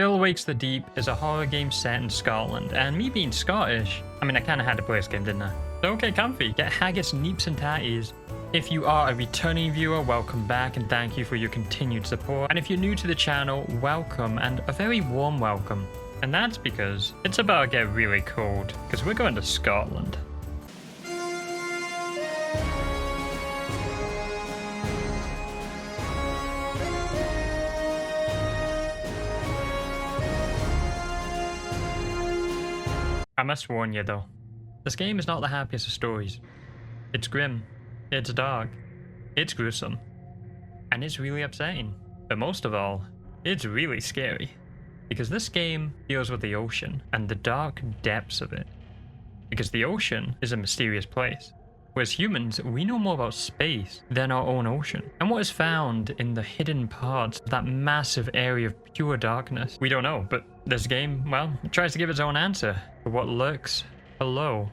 Still Wakes the Deep is a horror game set in Scotland, and me being Scottish, I mean I kinda had to play this game, didn't I? So okay, comfy, get haggis, neeps and tatties. If you are a returning viewer, welcome back and thank you for your continued support. And if you're new to the channel, welcome and a very warm welcome. And that's because it's about to get really cold, because we're going to Scotland. I must warn you though, this game is not the happiest of stories. It's grim, it's dark, it's gruesome, and it's really upsetting. But most of all, it's really scary. Because this game deals with the ocean and the dark depths of it. Because the ocean is a mysterious place. Whereas humans, we know more about space than our own ocean. And what is found in the hidden parts of that massive area of pure darkness, we don't know. But this game, well, it tries to give its own answer for what lurks below.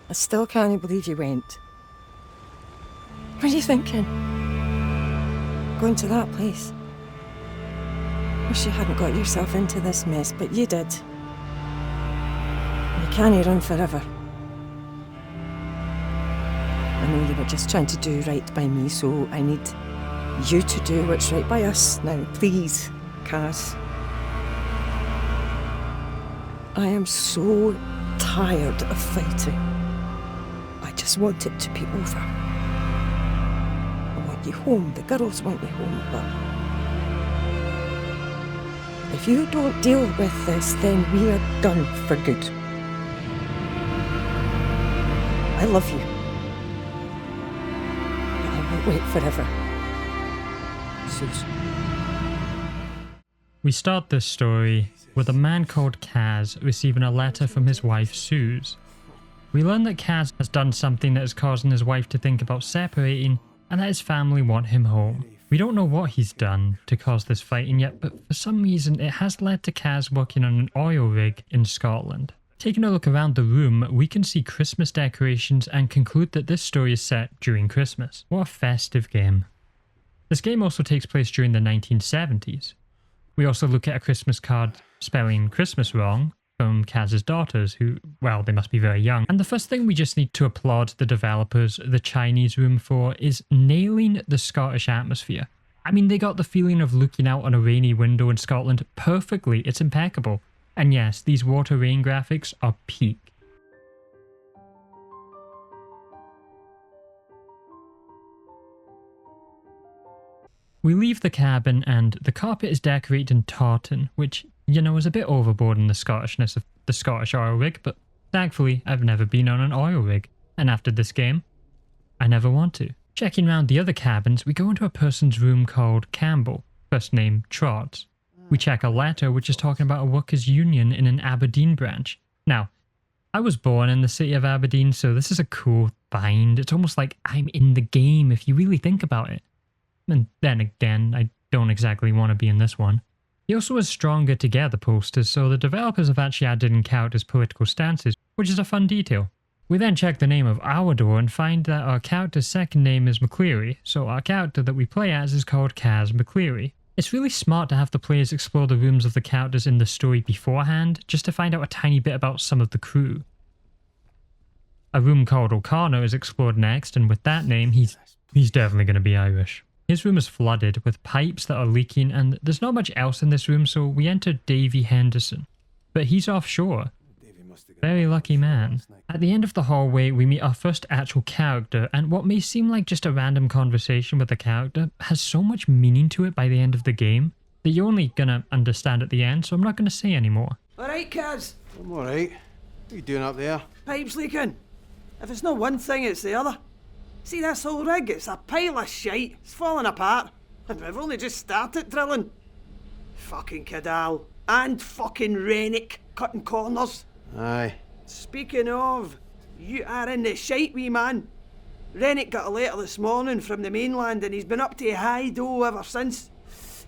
I still can't believe you went. What are you thinking? Going to that place? Wish you hadn't got yourself into this mess, but you did. You can't run forever. I know you were just trying to do right by me, so I need you to do what's right by us. Now, please, Kaz. I am so tired of fighting. I just want it to be over. I want you home. The girls want you home, but if you don't deal with this, then we are done for good. I love you. But I won't wait forever. Susan. We start this story with a man called Kaz receiving a letter from his wife Suze. We learn that Kaz has done something that is causing his wife to think about separating and that his family want him home. We don't know what he's done to cause this fighting yet, but for some reason it has led to Kaz working on an oil rig in Scotland. Taking a look around the room, we can see Christmas decorations and conclude that this story is set during Christmas. What a festive game. This game also takes place during the 1970s. We also look at a Christmas card spelling Christmas wrong from Kaz's daughters who, well, they must be very young. And the first thing we just need to applaud the developers, the Chinese room, for is nailing the Scottish atmosphere. I mean, they got the feeling of looking out on a rainy window in Scotland perfectly. It's impeccable. And yes, these water rain graphics are peak. We leave the cabin and the carpet is decorated in tartan, which, you know, is a bit overboard in the Scottishness of the Scottish oil rig, but thankfully I've never been on an oil rig, and after this game, I never want to. Checking around the other cabins, we go into a person's room called Campbell, first name Trots. We check a letter which is talking about a workers' union in an Aberdeen branch. Now, I was born in the city of Aberdeen, so this is a cool find. It's almost like I'm in the game if you really think about it. And then again, I don't exactly want to be in this one. He also has Stronger Together posters, so the developers have actually added in characters' political stances, which is a fun detail. We then check the name of our door and find that our character's second name is McCleary, so our character that we play as is called Kaz McCleary. It's really smart to have the players explore the rooms of the characters in the story beforehand, just to find out a tiny bit about some of the crew. A room called O'Connor is explored next, and with that name, he's definitely going to be Irish. His room is flooded with pipes that are leaking, and there's not much else in this room, so we enter Davy Henderson. But he's offshore. Very lucky man. At the end of the hallway, we meet our first actual character, and what may seem like just a random conversation with a character has so much meaning to it by the end of the game that you're only gonna understand at the end, so I'm not gonna say anymore. Alright, Kaz. I'm alright. What are you doing up there? Pipe's leaking. If it's not one thing, it's the other. See this whole rig? It's a pile of shite. It's falling apart. And we've only just started drilling. Fucking Cadal. And fucking Rennick cutting corners. Aye. Speaking of, you are in the shite, wee man. Rennick got a letter this morning from the mainland and he's been up to high do ever since.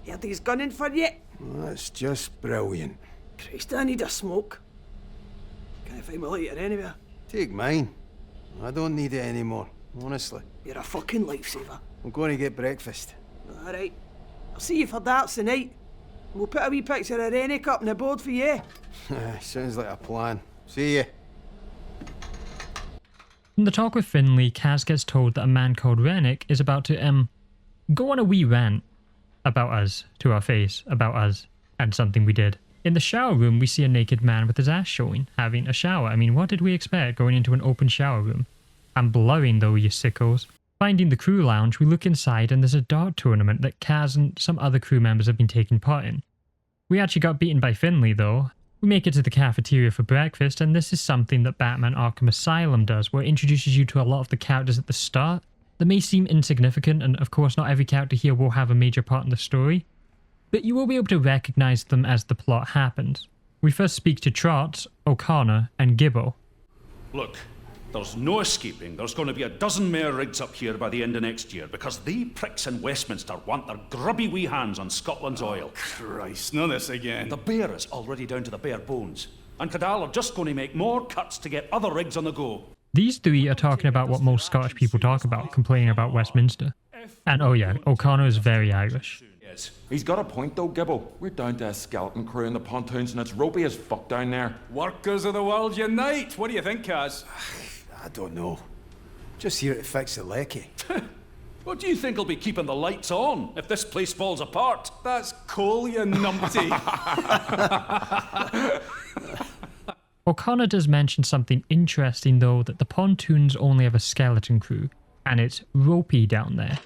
Heard he's gunning for you. That's just brilliant. Christ, I need a smoke. Can't find my lighter anywhere. Take mine. I don't need it anymore, honestly. You're a fucking lifesaver. I'm going to get breakfast. Alright. I'll see you for darts tonight. We'll put a wee picture of Rennick up on the board for you. Sounds like a plan. See ya. In the talk with Finley, Kaz gets told that a man called Rennick is about to, go on a wee rant about us, to our face, about us, and something we did. In the shower room, we see a naked man with his ass showing, having a shower. I mean, what did we expect going into an open shower room? I'm blurring though, you sickos. Finding the crew lounge, we look inside and there's a dart tournament that Kaz and some other crew members have been taking part in. We actually got beaten by Finley though. We make it to the cafeteria for breakfast, and this is something that Batman Arkham Asylum does, where it introduces you to a lot of the characters at the start that may seem insignificant, and of course not every character here will have a major part in the story, but you will be able to recognize them as the plot happens. We first speak to Trot, O'Connor, and Gibbo. Look, there's no escaping. There's going to be a dozen more rigs up here by the end of next year, because they pricks in Westminster want their grubby wee hands on Scotland's oil. Christ, not this again. The bear is already down to the bare bones, and Cadal are just going to make more cuts to get other rigs on the go. These three are talking about what most Scottish people talk about, complaining about Westminster. And oh yeah, O'Connor is very Irish. Yes. He's got a point though, Gibbo. We're down to a skeleton crew in the pontoons and it's ropey as fuck down there. Workers of the world unite. What do you think, Kaz? I don't know. Just here to fix the lecky. What do you think will be keeping the lights on if this place falls apart? That's coal, you numpty. O'Connor does mention something interesting though, that the pontoons only have a skeleton crew, and it's ropey down there.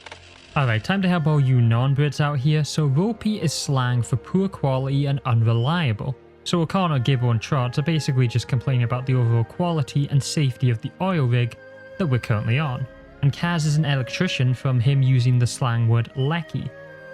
Alright, time to help all you non-Brits out here. So ropey is slang for poor quality and unreliable. So O'Connor, Gibbo and Trot are basically just complaining about the overall quality and safety of the oil rig that we're currently on. And Kaz is an electrician from him using the slang word lecky,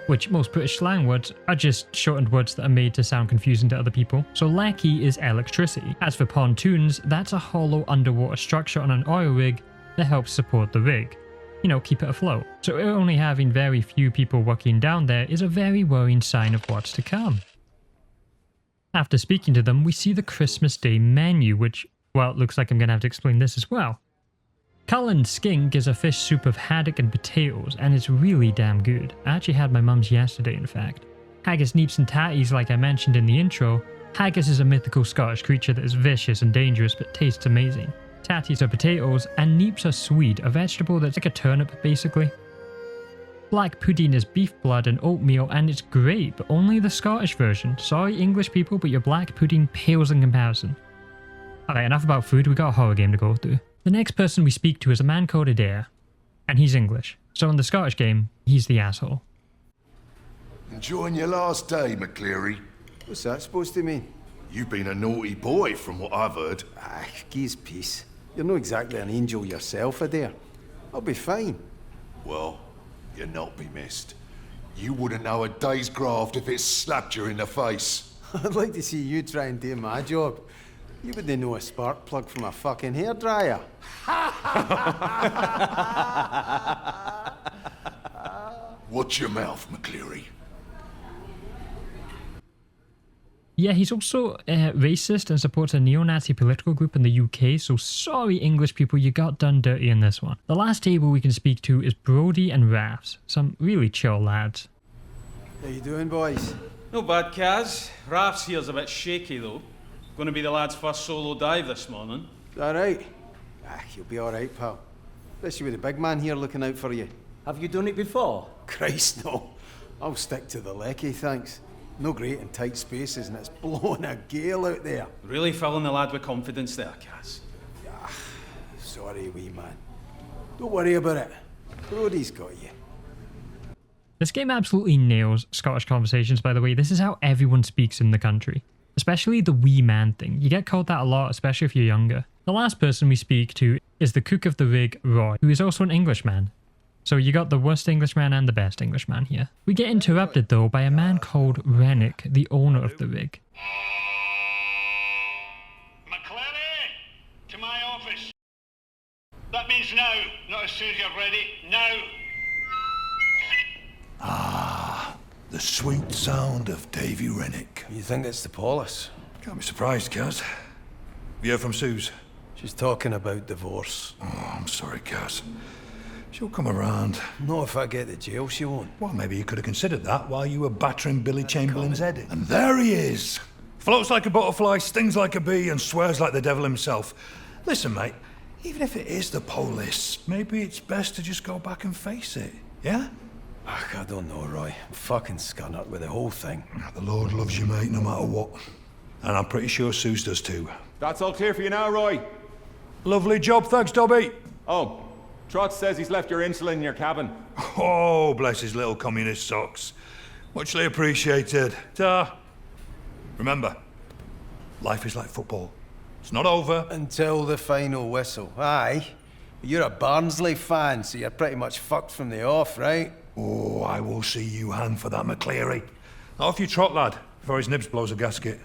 which most British slang words are just shortened words that are made to sound confusing to other people. So lecky is electricity. As for pontoons, that's a hollow underwater structure on an oil rig that helps support the rig. You know, keep it afloat. So only having very few people working down there is a very worrying sign of what's to come. After speaking to them, we see the Christmas Day menu, which, well, it looks like I'm going to have to explain this as well. Cullen skink is a fish soup of haddock and potatoes, and it's really damn good. I actually had my mum's yesterday, in fact. Haggis, neeps and tatties, like I mentioned in the intro. Haggis is a mythical Scottish creature that is vicious and dangerous, but tastes amazing. Tatties are potatoes, and neeps are swede, a vegetable that's like a turnip, basically. Black pudding is beef blood and oatmeal, and it's great, but only the Scottish version. Sorry English people, but your black pudding pales in comparison. Alright, enough about food, we got a horror game to go through. The next person we speak to is a man called Adair, and he's English. So in the Scottish game, he's the asshole. Enjoying your last day, McCleary? What's that supposed to mean? You've been a naughty boy, from what I've heard. Geez peace. You're not exactly an angel yourself, Adair. I'll be fine. Well, you'll not be missed. You wouldn't know a day's graft if it slapped you in the face. I'd like to see you try and do my job. You wouldn't know a spark plug from a fucking hairdryer. Watch your mouth, McCleary. Yeah, he's also racist and supports a neo-Nazi political group in the UK, so sorry English people, you got done dirty in this one. The last table we can speak to is Brody and Rafts, some really chill lads. How you doing, boys? No bad, Kaz. Raf's here's a bit shaky, though. Going to be the lad's first solo dive this morning. All right. You'll be all right, pal. Especially with the big man here looking out for you. Have you done it before? Christ, no. I'll stick to the lecky, thanks. No great in tight spaces, and it's blowing a gale out there. Really filling the lad with confidence there, Kaz. Sorry, wee man. Don't worry about it. Brody's got you. This game absolutely nails Scottish conversations, by the way. This is how everyone speaks in the country. Especially the wee man thing. You get called that a lot, especially if you're younger. The last person we speak to is the cook of the rig, Roy, who is also an Englishman. So you got the worst Englishman and the best Englishman here. We get interrupted though by a man called Rennick, the owner of the rig. McCleary, to my office. That means now, not as soon as you're ready. Now. Ah, the sweet sound of Davy Rennick. You think it's the police? Can't be surprised, Kaz. You heard from Suze? She's talking about divorce. Oh, I'm sorry, Kaz. She'll come around. Not if I get to jail, she won't. Well, maybe you could have considered that while you were battering Billy Chamberlain's head in. And there he is. Floats like a butterfly, stings like a bee, and swears like the devil himself. Listen, mate, even if it is the police, maybe it's best to just go back and face it, yeah? Ugh, I don't know, Roy. I'm fucking scunnered with the whole thing. The Lord loves you, mate, no matter what. And I'm pretty sure Suze does too. That's all clear for you now, Roy. Lovely job, thanks, Dobby. Oh, Trot says he's left your insulin in your cabin. Oh, bless his little communist socks. Muchly appreciated. Ta. Remember, life is like football. It's not over. Until the final whistle. Aye. You're a Barnsley fan, so you're pretty much fucked from the off, right? Oh, I will see you hang for that, McCleary. Off you trot, lad, before his nibs blows a gasket.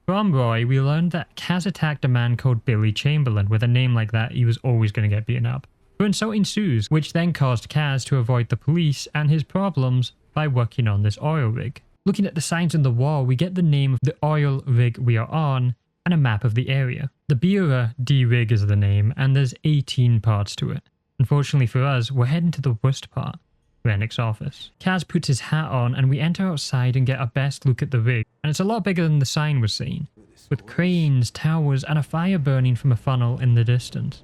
From Roy, we learned that Kaz attacked a man called Billy Chamberlain. With a name like that, he was always going to get beaten up for insulting Suze, which then caused Kaz to avoid the police and his problems by working on this oil rig. Looking at the signs on the wall, we get the name of the oil rig we are on and a map of the area. The Beera D rig is the name, and there's 18 parts to it. Unfortunately for us, we're heading to the worst part, Rennick's office. Kaz puts his hat on and we enter outside and get our best look at the rig, and it's a lot bigger than the sign was saying, with cranes, towers, and a fire burning from a funnel in the distance.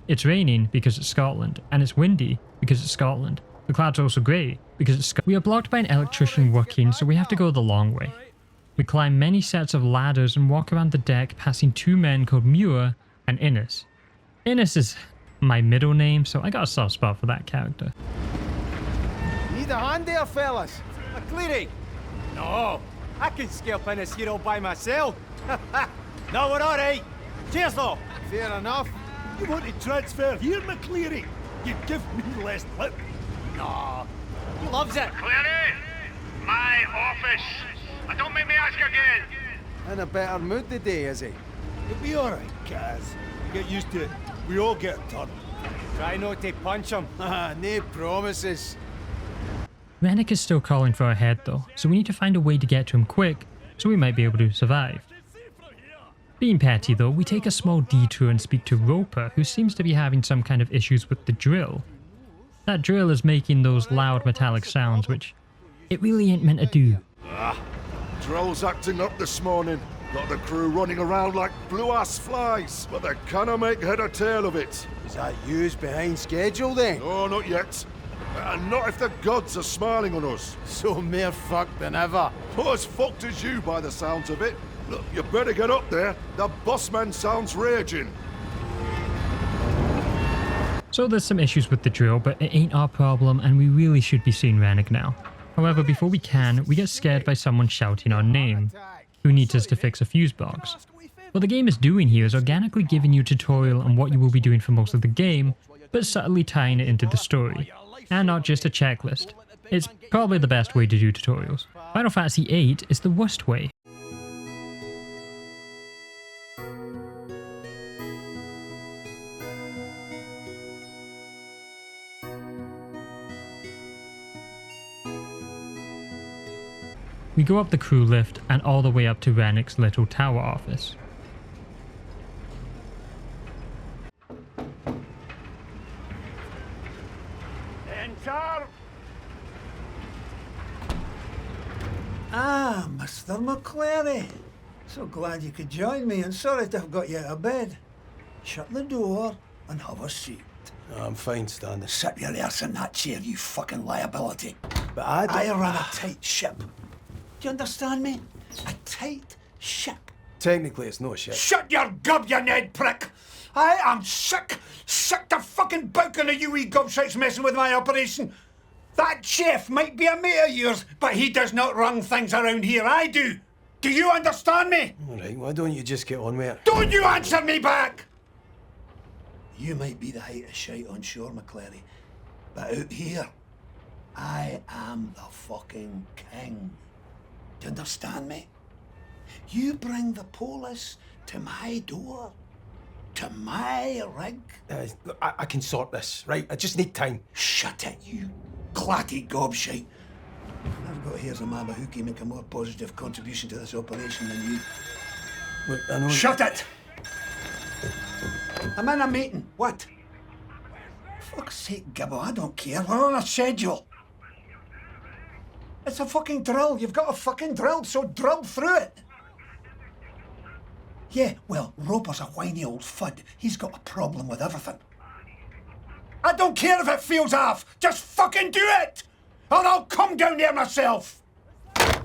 It's raining because it's Scotland, and it's windy because it's Scotland. The clouds are also grey because it's We are blocked by an electrician working, so we have to go the long way. We climb many sets of ladders and walk around the deck, passing two men called Muir and Innes. Innes is my middle name, so I got a soft spot for that character. Need a hand there, fellas? McCleary? No, I can scalp Innes here all by myself. No, we're all right. Cheers, though. Fair enough. You want to transfer here, McCleary? You give me less lip. No, he loves it. Clary! My office! Don't make me ask again! In a better mood today, is he? You'll be all right, Kaz. Get used to it. We all get a turn. Try not to punch him. No promises. Rennick is still calling for our head though, so we need to find a way to get to him quick, so we might be able to survive. Being petty though, we take a small detour and speak to Roper, who seems to be having some kind of issues with the drill. That drill is making those loud metallic sounds, which it really ain't meant to do. Drill's acting up this morning. Got the crew running around like blue-ass flies, but they cannot make head or tail of it. Is that yous behind schedule then? No, not yet. And not if the gods are smiling on us. So mere fucked than ever. Not as fucked as you by the sounds of it. Look, you better get up there. The bossman sounds raging. So there's some issues with the drill, but it ain't our problem and we really should be seeing Rennick now. However, before we can, we get scared by someone shouting our name, who needs us to fix a fuse box. What the game is doing here is organically giving you a tutorial on what you will be doing for most of the game, but subtly tying it into the story, and not just a checklist. It's probably the best way to do tutorials. Final Fantasy VIII is the worst way. We go up the crew lift and all the way up to Rennick's little tower office. Enter! Ah, Mr. McCleary. So glad you could join me, and sorry to have got you out of bed. Shut the door and have a seat. I'm fine standing. Sit your arse in that chair, you fucking liability. But I run a tight ship. Do you understand me? A tight ship. Technically, it's no shit. Shut your gob, you Ned prick! I am sick to fucking bouking of you wee gobshites messing with my operation. That chef might be a mate of yours, but he does not run things around here. I do. Do you understand me? All right, why don't you just get on with it? Don't you answer me back! You might be the height of shite on shore, McCleary, but out here, I am the fucking king. Do you understand me? You bring the police to my door, to my rig. Look, I can sort this, right? I just need time. Shut it, you clatty gobshite. I've got here's a mama who can make a more positive contribution to this operation than you. Look, I know... Shut it! I'm in a meeting. What? Fuck's sake, Gibbo, I don't care. We're on a schedule. It's a fucking drill. You've got a fucking drill, so drill through it. Yeah, well, Roper's a whiny old fud. He's got a problem with everything. I don't care if it feels off. Just fucking do it! Or I'll come down there myself.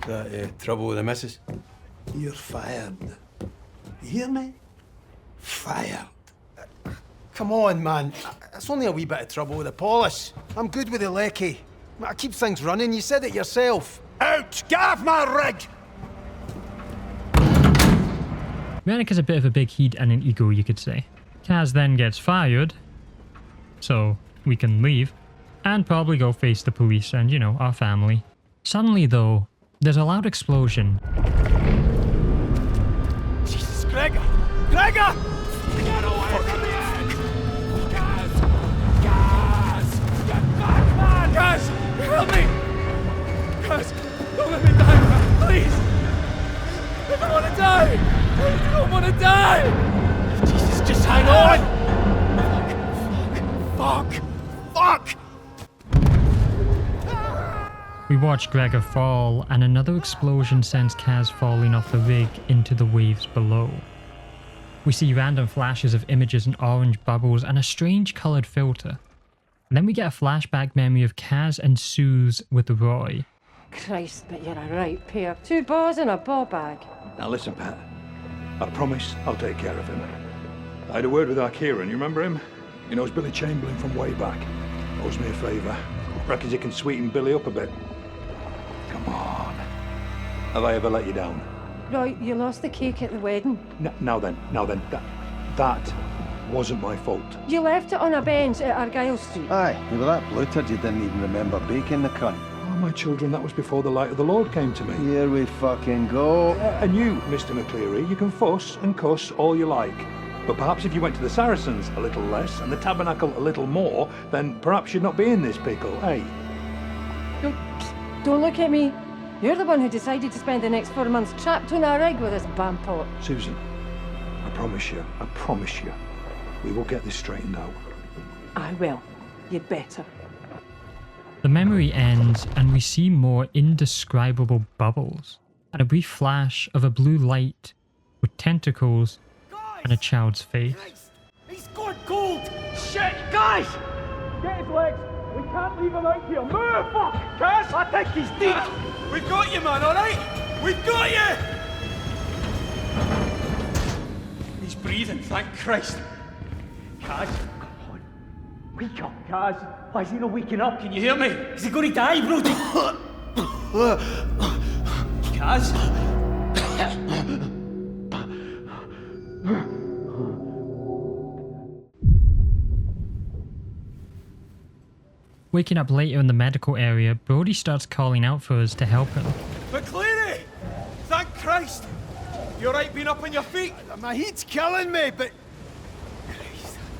That trouble with the missus? You're fired. You hear me? Fired. Come on, man. It's only a wee bit of trouble with the polish. I'm good with the lecky. I keep things running. You said it yourself. Out! Get off my rig! Rennick is a bit of a big head and an ego, you could say. Kaz then gets fired, so we can leave, and probably go face the police and, you know, our family. Suddenly, though, there's a loud explosion. Jesus, Gregor! Gregor! Get away from the edge! Gaz! Gaz! Get back, man! Gaz! Help me! Gaz! Don't let me die, man! Please! I don't want to die! I don't want to die! Jesus, just hang on! Fuck! Fuck! Fuck! We watch Gregor fall, and another explosion sends Kaz falling off the rig into the waves below. We see random flashes of images and orange bubbles and a strange coloured filter. And then we get a flashback memory of Kaz and Suze with Roy. Christ, but you're a right pair. 2 bars and a ball bag. Now listen, Pat. I promise I'll take care of him. I had a word with our Kieran, you remember him? He knows Billy Chamberlain from way back. Owes me a favour. Reckons he can sweeten Billy up a bit. Come on. Have I ever let you down? Roy, you lost the cake at the wedding. Now then, that wasn't my fault. You left it on a bench at Argyle Street. Aye, you were that bloated you didn't even remember baking the cunt. Oh, my children, that was before the light of the Lord came to me. Here we fucking go. And you, Mr. McCleary, you can fuss and cuss all you like. But perhaps if you went to the Saracens a little less and the Tabernacle a little more, then perhaps you'd not be in this pickle, eh? Don't look at me. You're the one who decided to spend the next 4 months trapped on a rig with this bampot. Susan, I promise you, we will get this straightened out. I will. You'd better. The memory ends, and we see more indescribable bubbles, and a brief flash of a blue light with tentacles and a child's face. He's gone cold! Shit, guys! Get his legs! We can't leave him out here! Move! Fuck! Kaz! I think he's deep! We've got you, man, alright? We've got you! He's breathing, thank Christ. Kaz, come on. Wake up, Kaz. Why is he not waking up? Can you hear me? Is he going to die, Brody? Kaz? Waking up later in the medical area, Brody starts calling out for us to help him. McCleary! Thank Christ! You alright being up on your feet? My heat's killing me, but...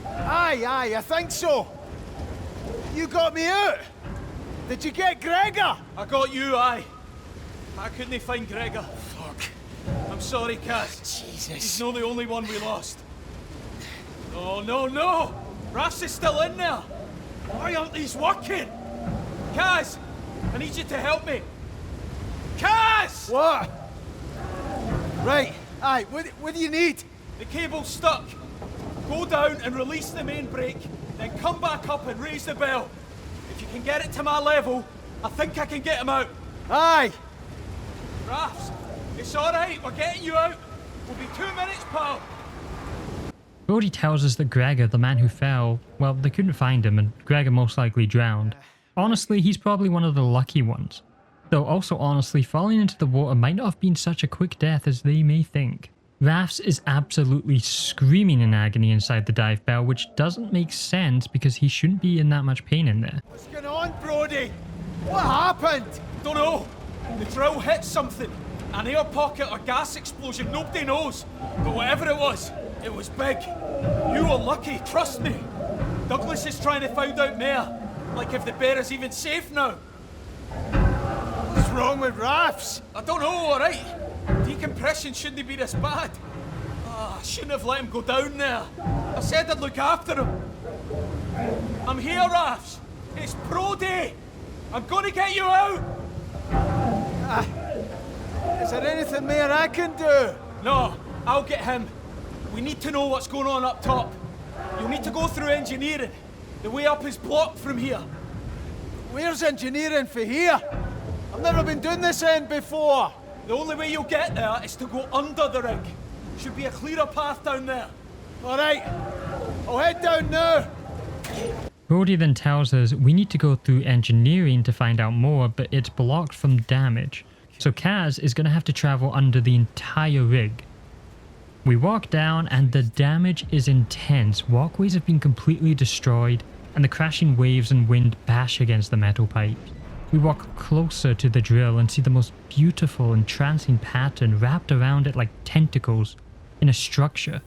Aye, I think so. You got me out. Did you get Gregor? I got you, aye. I couldn't find Gregor. Fuck. I'm sorry, Kaz. Jesus. He's not the only one we lost. No! Rass is still in there. Why aren't these working? Kaz, I need you to help me. Kaz! What? Right, aye, what do you need? The cable's stuck. Go down and release the main brake, then come back up and raise the bell. If you can get it to my level, I think I can get him out. Aye. Raffs, it's alright, we're getting you out. We'll be 2 minutes, pal. Brody tells us that Gregor, the man who fell, well, they couldn't find him and Gregor most likely drowned. Honestly, he's probably one of the lucky ones. Though also honestly, falling into the water might not have been such a quick death as they may think. Raffs is absolutely screaming in agony inside the dive bell, which doesn't make sense because he shouldn't be in that much pain in there. What's going on, Brody? What happened? Don't know. The drill hit something. An air pocket or gas explosion, nobody knows. But whatever it was big. You were lucky, trust me. Douglas is trying to find out more. Like if the bear is even safe now. wrong with rafts? I don't know, alright? Decompression shouldn't be this bad. I shouldn't have let him go down there. I said I'd look after him. I'm here, Rafs. It's pro day. I'm gonna get you out. Is there anything more I can do? No, I'll get him. We need to know what's going on up top. You'll need to go through engineering. The way up is blocked from here. Where's engineering for here? I've never been doing this end before. The only way you'll get there is to go under the rig. Should be a clearer path down there. All right, I'll head down now. Brody then tells us we need to go through engineering to find out more, but it's blocked from damage. So Kaz is going to have to travel under the entire rig. We walk down and the damage is intense. Walkways have been completely destroyed and the crashing waves and wind bash against the metal pipes. We walk closer to the drill and see the most beautiful and entrancing pattern wrapped around it like tentacles in a structure.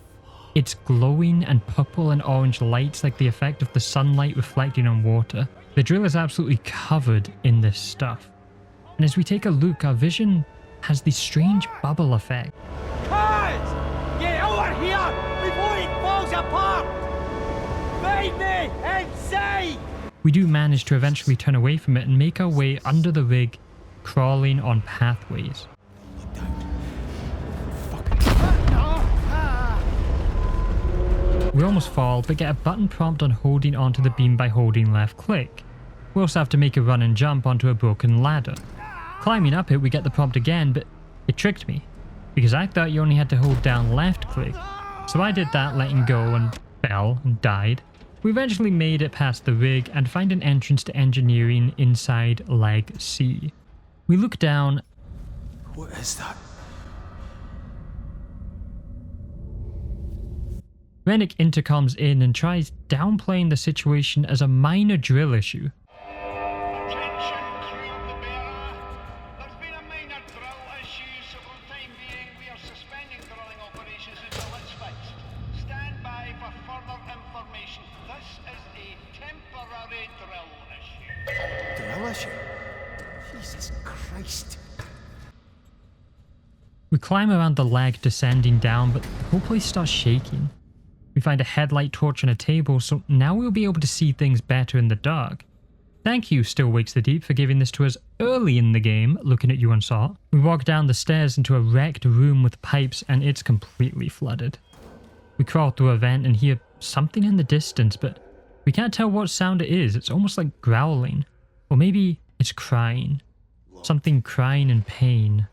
It's glowing and purple and orange lights like the effect of the sunlight reflecting on water. The drill is absolutely covered in this stuff. And as we take a look, our vision has this strange bubble effect. Guys! Get over here before it falls apart! Find me inside! We do manage to eventually turn away from it and make our way under the rig, crawling on pathways. We almost fall, but get a button prompt on holding onto the beam by holding left click. We also have to make a run and jump onto a broken ladder. Climbing up it, we get the prompt again, but it tricked me, because I thought you only had to hold down left click. So I did that, letting go, and fell and died. We eventually made it past the rig and find an entrance to engineering inside Leg C. We look down. What is that? Rennick intercoms in and tries downplaying the situation as a minor drill issue. Attention, crew of the bearer. There's been a minor drill issue, so for the time being we are suspending drilling operations until it's fixed. Stand by for further information. This is a temporary drill issue. Drill issue? Jesus Christ. We climb around the leg, descending down, but the whole place starts shaking. We find a headlight torch on a table, so now we'll be able to see things better in the dark. Thank you, Still Wakes the Deep, for giving this to us early in the game, looking at you Unsought. We walk down the stairs into a wrecked room with pipes, and it's completely flooded. We crawl through a vent and hear something in the distance, but we can't tell what sound it is. It's almost like growling. Or maybe it's crying. Something crying in pain.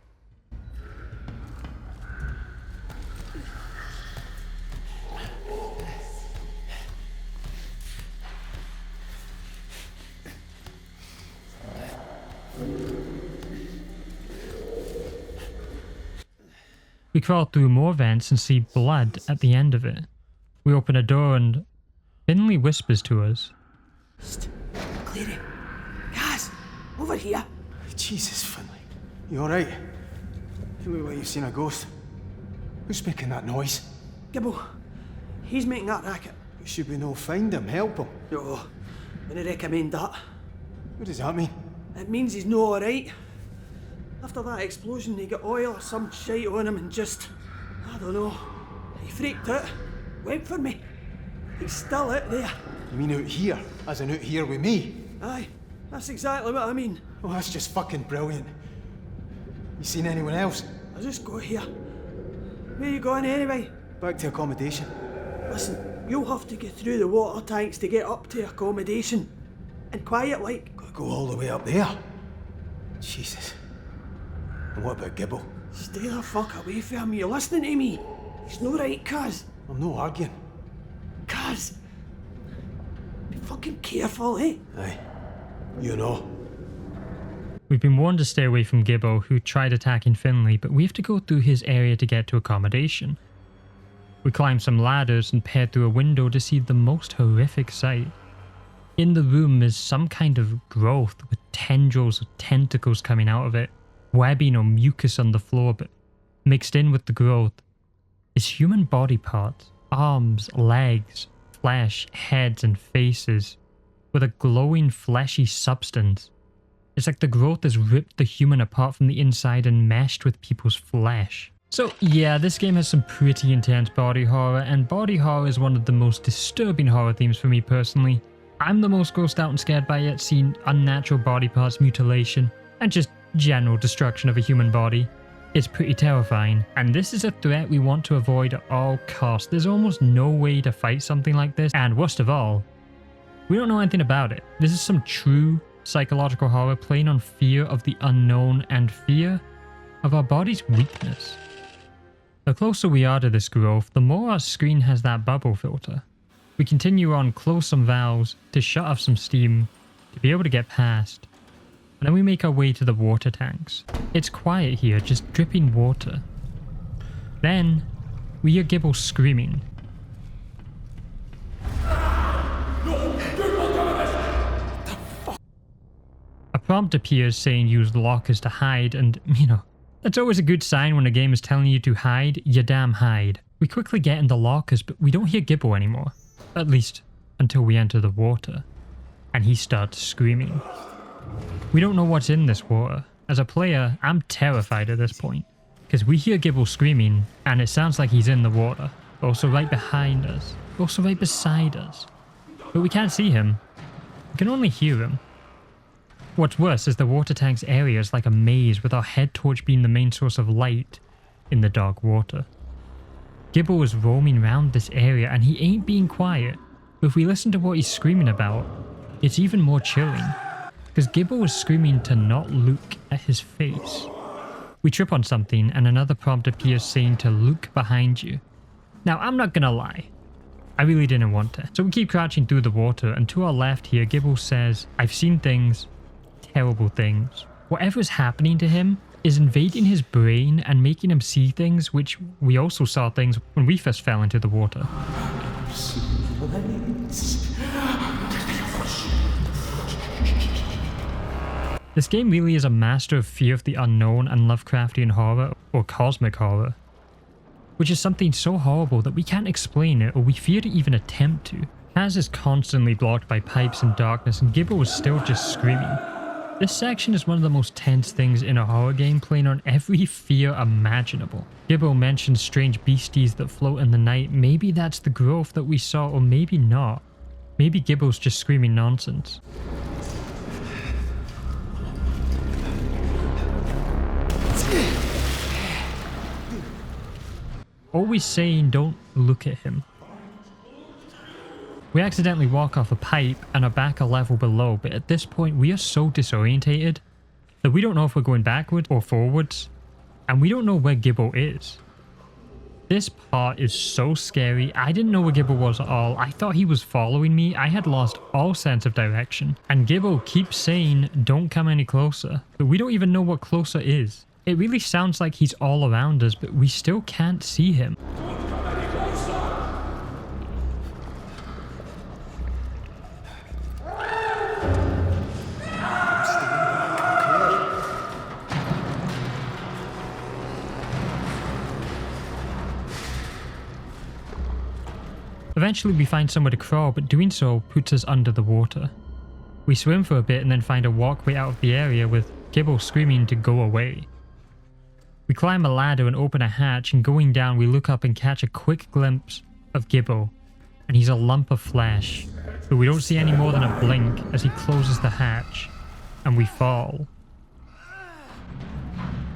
We crawl through more vents and see blood at the end of it. We open a door and Finley whispers to us. Psst. Clary. Guys, over here. Jesus, Finley. You alright? You look like you've seen a ghost. Who's making that noise? Gibbo. He's making that racket. Should we no find him, help him? No, wouldn't recommend that. What does that mean? It means he's no alright. After that explosion, he got oil or some shite on him and just, I don't know, he freaked out, went for me. He's still out there. You mean out here? As in out here with me? Aye, that's exactly what I mean. Oh, that's just fucking brilliant. You seen anyone else? I just got here. Where you going anyway? Back to accommodation. Listen, you'll have to get through the water tanks to get up to accommodation. And quiet like. Gotta go all the way up there? Jesus. And what about Gibbo? Stay the fuck away from him, you listening to me? He's no right, Kaz. I'm no arguing. Kaz! Be fucking careful, eh? Aye. You know. We've been warned to stay away from Gibbo, who tried attacking Finley, but we have to go through his area to get to accommodation. We climb some ladders and peer through a window to see the most horrific sight. In the room is some kind of growth with tendrils of tentacles coming out of it, webbing or mucus on the floor, but mixed in with the growth is human body parts, arms, legs, flesh, heads and faces, with a glowing fleshy substance. It's like the growth has ripped the human apart from the inside and meshed with people's flesh. So yeah, this game has some pretty intense body horror, and body horror is one of the most disturbing horror themes for me personally. I'm the most grossed out and scared by it, seeing unnatural body parts mutilation, and just general destruction of a human body. It's pretty terrifying, and this is a threat we want to avoid at all costs. There's almost no way to fight something like this, and worst of all, we don't know anything about it. This is some true psychological horror playing on fear of the unknown and fear of our body's weakness. The closer we are to this growth, the more our screen has that bubble filter. We continue on, close some valves to shut off some steam to be able to get past, and then we make our way to the water tanks. It's quiet here, just dripping water. Then we hear Gibble screaming. A prompt appears saying use lockers to hide, and that's always a good sign when a game is telling you to hide, you damn hide. We quickly get in the lockers, but we don't hear Gibble anymore. At least, until we enter the water. And he starts screaming. We don't know what's in this water. As a player, I'm terrified at this point. Because we hear Gibble screaming, and it sounds like he's in the water. Also right behind us. Also right beside us. But we can't see him. We can only hear him. What's worse is the water tank's area is like a maze, with our head torch being the main source of light in the dark water. Gibble is roaming around this area and he ain't being quiet, but if we listen to what he's screaming about, it's even more chilling, because Gibble is screaming to not look at his face. We trip on something and another prompt appears saying to look behind you. Now I'm not gonna lie, I really didn't want to, so we keep crouching through the water, and to our left here Gibble says, I've seen things, terrible things. Whatever is happening to him is invading his brain and making him see things, which we also saw things when we first fell into the water. This game really is a master of fear of the unknown and Lovecraftian horror, or cosmic horror, which is something so horrible that we can't explain it or we fear to even attempt to. Kaz is constantly blocked by pipes and darkness, and Gibble is still just screaming. This section is one of the most tense things in a horror game, playing on every fear imaginable. Gibble mentions strange beasties that float in the night. Maybe that's the growth that we saw, or maybe not. Maybe Gibble's just screaming nonsense. Always saying don't look at him. We accidentally walk off a pipe and are back a level below, but at this point we are so disorientated that we don't know if we're going backwards or forwards, and we don't know where Gibble is. This part is so scary. I didn't know where Gibble was at all. I thought he was following me. I had lost all sense of direction, and Gibble keeps saying don't come any closer, but we don't even know what closer is. It really sounds like he's all around us, but we still can't see him. Eventually we find somewhere to crawl, but doing so puts us under the water. We swim for a bit and then find a walkway out of the area with Gibble screaming to go away. We climb a ladder and open a hatch, and going down we look up and catch a quick glimpse of Gibble, and he's a lump of flesh, but we don't see any more than a blink as he closes the hatch, and we fall.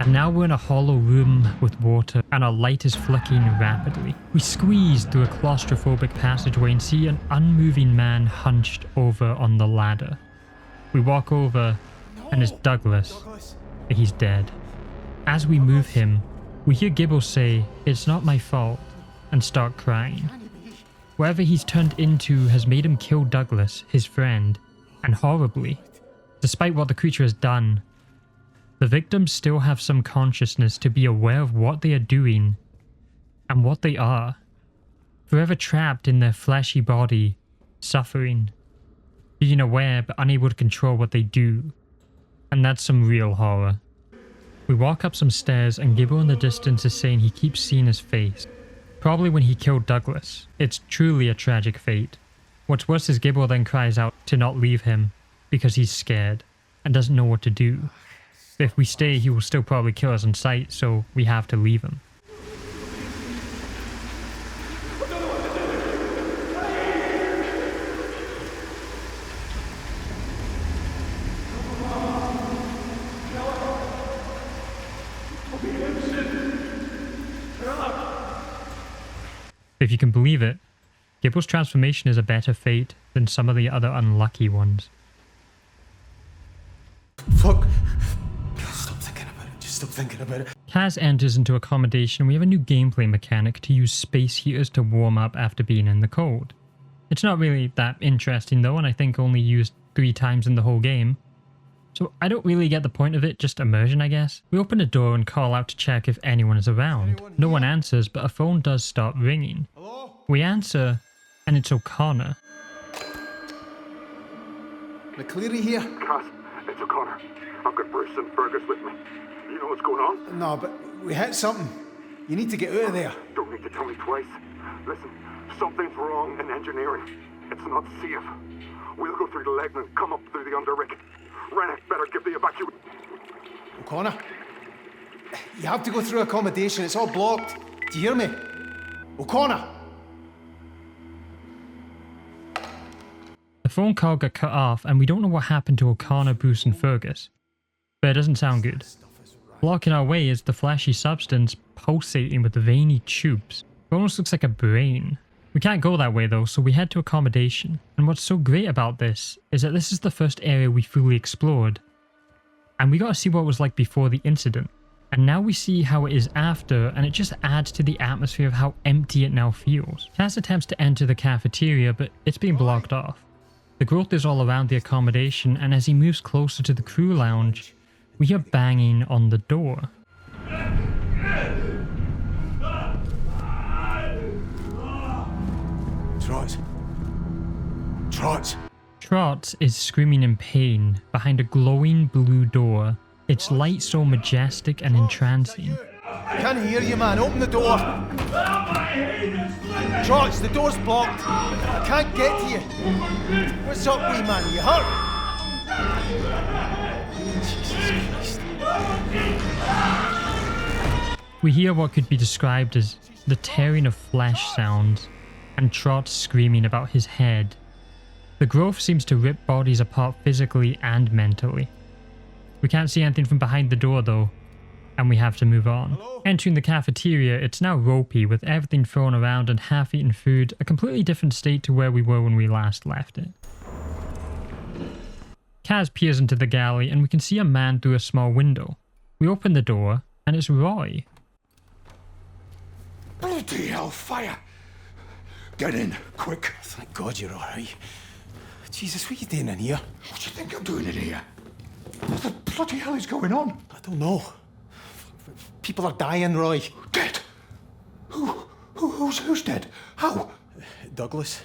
And now we're in a hollow room with water, and our light is flicking rapidly. We squeeze through a claustrophobic passageway and see an unmoving man hunched over on the ladder. We walk over, and it's Douglas, but he's dead. As we move him, we hear Gibble say, "It's not my fault," and start crying. Whatever he's turned into has made him kill Douglas, his friend, and horribly. Despite what the creature has done, the victims still have some consciousness to be aware of what they are doing and what they are, forever trapped in their fleshy body, suffering, being aware but unable to control what they do, and that's some real horror. We walk up some stairs and Gibble in the distance is saying he keeps seeing his face, probably when he killed Douglas. It's truly a tragic fate. What's worse is Gibble then cries out to not leave him because he's scared. and doesn't know what to do. But if we stay, he will still probably kill us on sight, so we have to leave him. If you can believe it, Gibble's transformation is a better fate than some of the other unlucky ones. Fuck. Stop thinking about it. Just stop thinking about it. Kaz enters into accommodation and we have a new gameplay mechanic to use space heaters to warm up after being in the cold. It's not really that interesting though, and I think only used 3 times in the whole game. So I don't really get the point of it, just immersion I guess. We open the door and call out to check if anyone is around. No one answers, but a phone does start ringing. Hello? We answer, and it's O'Connor. McCleary here? Cass, it's O'Connor. I've got Bruce and Fergus with me. You know what's going on? No, but we hit something. You need to get out of there. Don't need to tell me twice. Listen, something's wrong in engineering. It's not safe. We'll go through the leg and come up through the underrick. Rennick better give the evacuation. O'Connor, you have to go through accommodation. It's all blocked. Do you hear me? O'Connor! The phone call got cut off and we don't know what happened to O'Connor, Bruce and Fergus. But it doesn't sound good. Blocking our way is the flashy substance pulsating with veiny tubes. It almost looks like a brain. We can't go that way though, so we head to accommodation. And what's so great about this is that this is the first area we fully explored. And we got to see what it was like before the incident. And now we see how it is after, and it just adds to the atmosphere of how empty it now feels. Cass attempts to enter the cafeteria, but it's being blocked off. The growth is all around the accommodation, and as he moves closer to the crew lounge, we hear banging on the door. Trots. Trots. Trots is screaming in pain behind a glowing blue door, its light so majestic and entrancing. Can't hear you, man. Open the door. Trots, the door's blocked. I can't get to you. What's up, wee man? Are you hurt? Jesus Christ. We hear what could be described as the tearing of flesh sounds, and Trot screaming about his head. The growth seems to rip bodies apart physically and mentally. We can't see anything from behind the door though, and we have to move on. Hello? Entering the cafeteria, it's now ropey with everything thrown around and half-eaten food, a completely different state to where we were when we last left it. Kaz peers into the galley and we can see a man through a small window. We open the door and it's Roy. Bloody hell, fire! Get in, quick. Thank God you're alright. Jesus, what are you doing in here? What do you think I'm doing in here? What the bloody hell is going on? I don't know. People are dying, Roy. Dead? Who's dead? How? Douglas.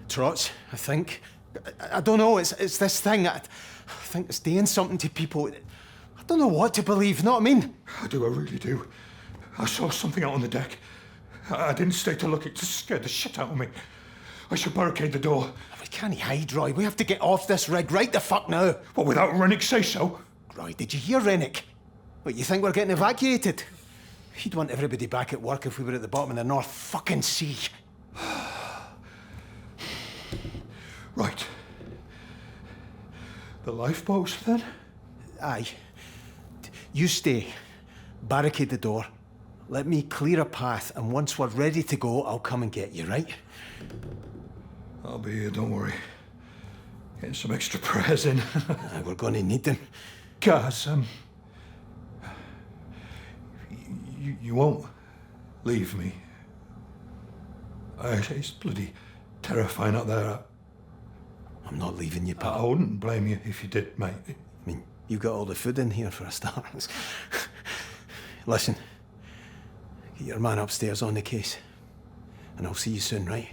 Trots, I think. I don't know, it's this thing. I think it's doing something to people. I don't know what to believe, know what I mean? I really do. I saw something out on the deck. I didn't stay to look, it just scared the shit out of me. I should barricade the door. We can't hide, Roy. We have to get off this rig right the fuck now. What, without Rennick say so? Roy, did you hear Rennick? What, you think we're getting evacuated? He'd want everybody back at work if we were at the bottom of the North fucking Sea. Right. The lifeboats, then? Aye. You stay. Barricade the door. Let me clear a path, and once we're ready to go, I'll come and get you, right? I'll be here, don't worry. Getting some extra prayers in. We're going to need them. Kaz, you won't leave me. It's bloody terrifying out there. I'm not leaving you, pal. I wouldn't blame you if you did, mate. I mean, you got all the food in here for a start. Listen, get your man upstairs on the case, and I'll see you soon, right?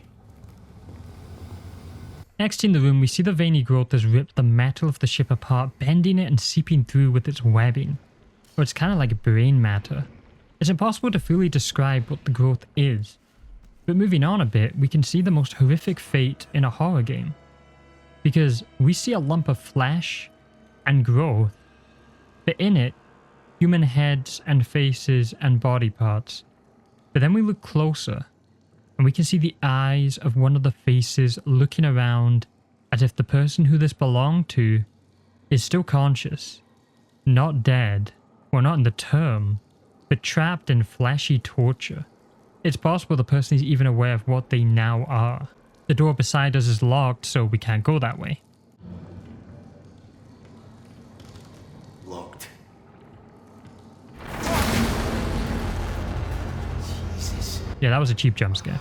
Next in the room, we see the veiny growth has ripped the metal of the ship apart, bending it and seeping through with its webbing. Or it's kind of like brain matter. It's impossible to fully describe what the growth is. But moving on a bit, we can see the most horrific fate in a horror game. Because we see a lump of flesh and growth. But in it, human heads and faces and body parts. But then we look closer, and we can see the eyes of one of the faces looking around as if the person who this belonged to is still conscious, not dead, or not in the term, but trapped in fleshy torture. It's possible the person is even aware of what they now are. The door beside us is locked, so we can't go that way. Locked. Yeah, that was a cheap jump scare.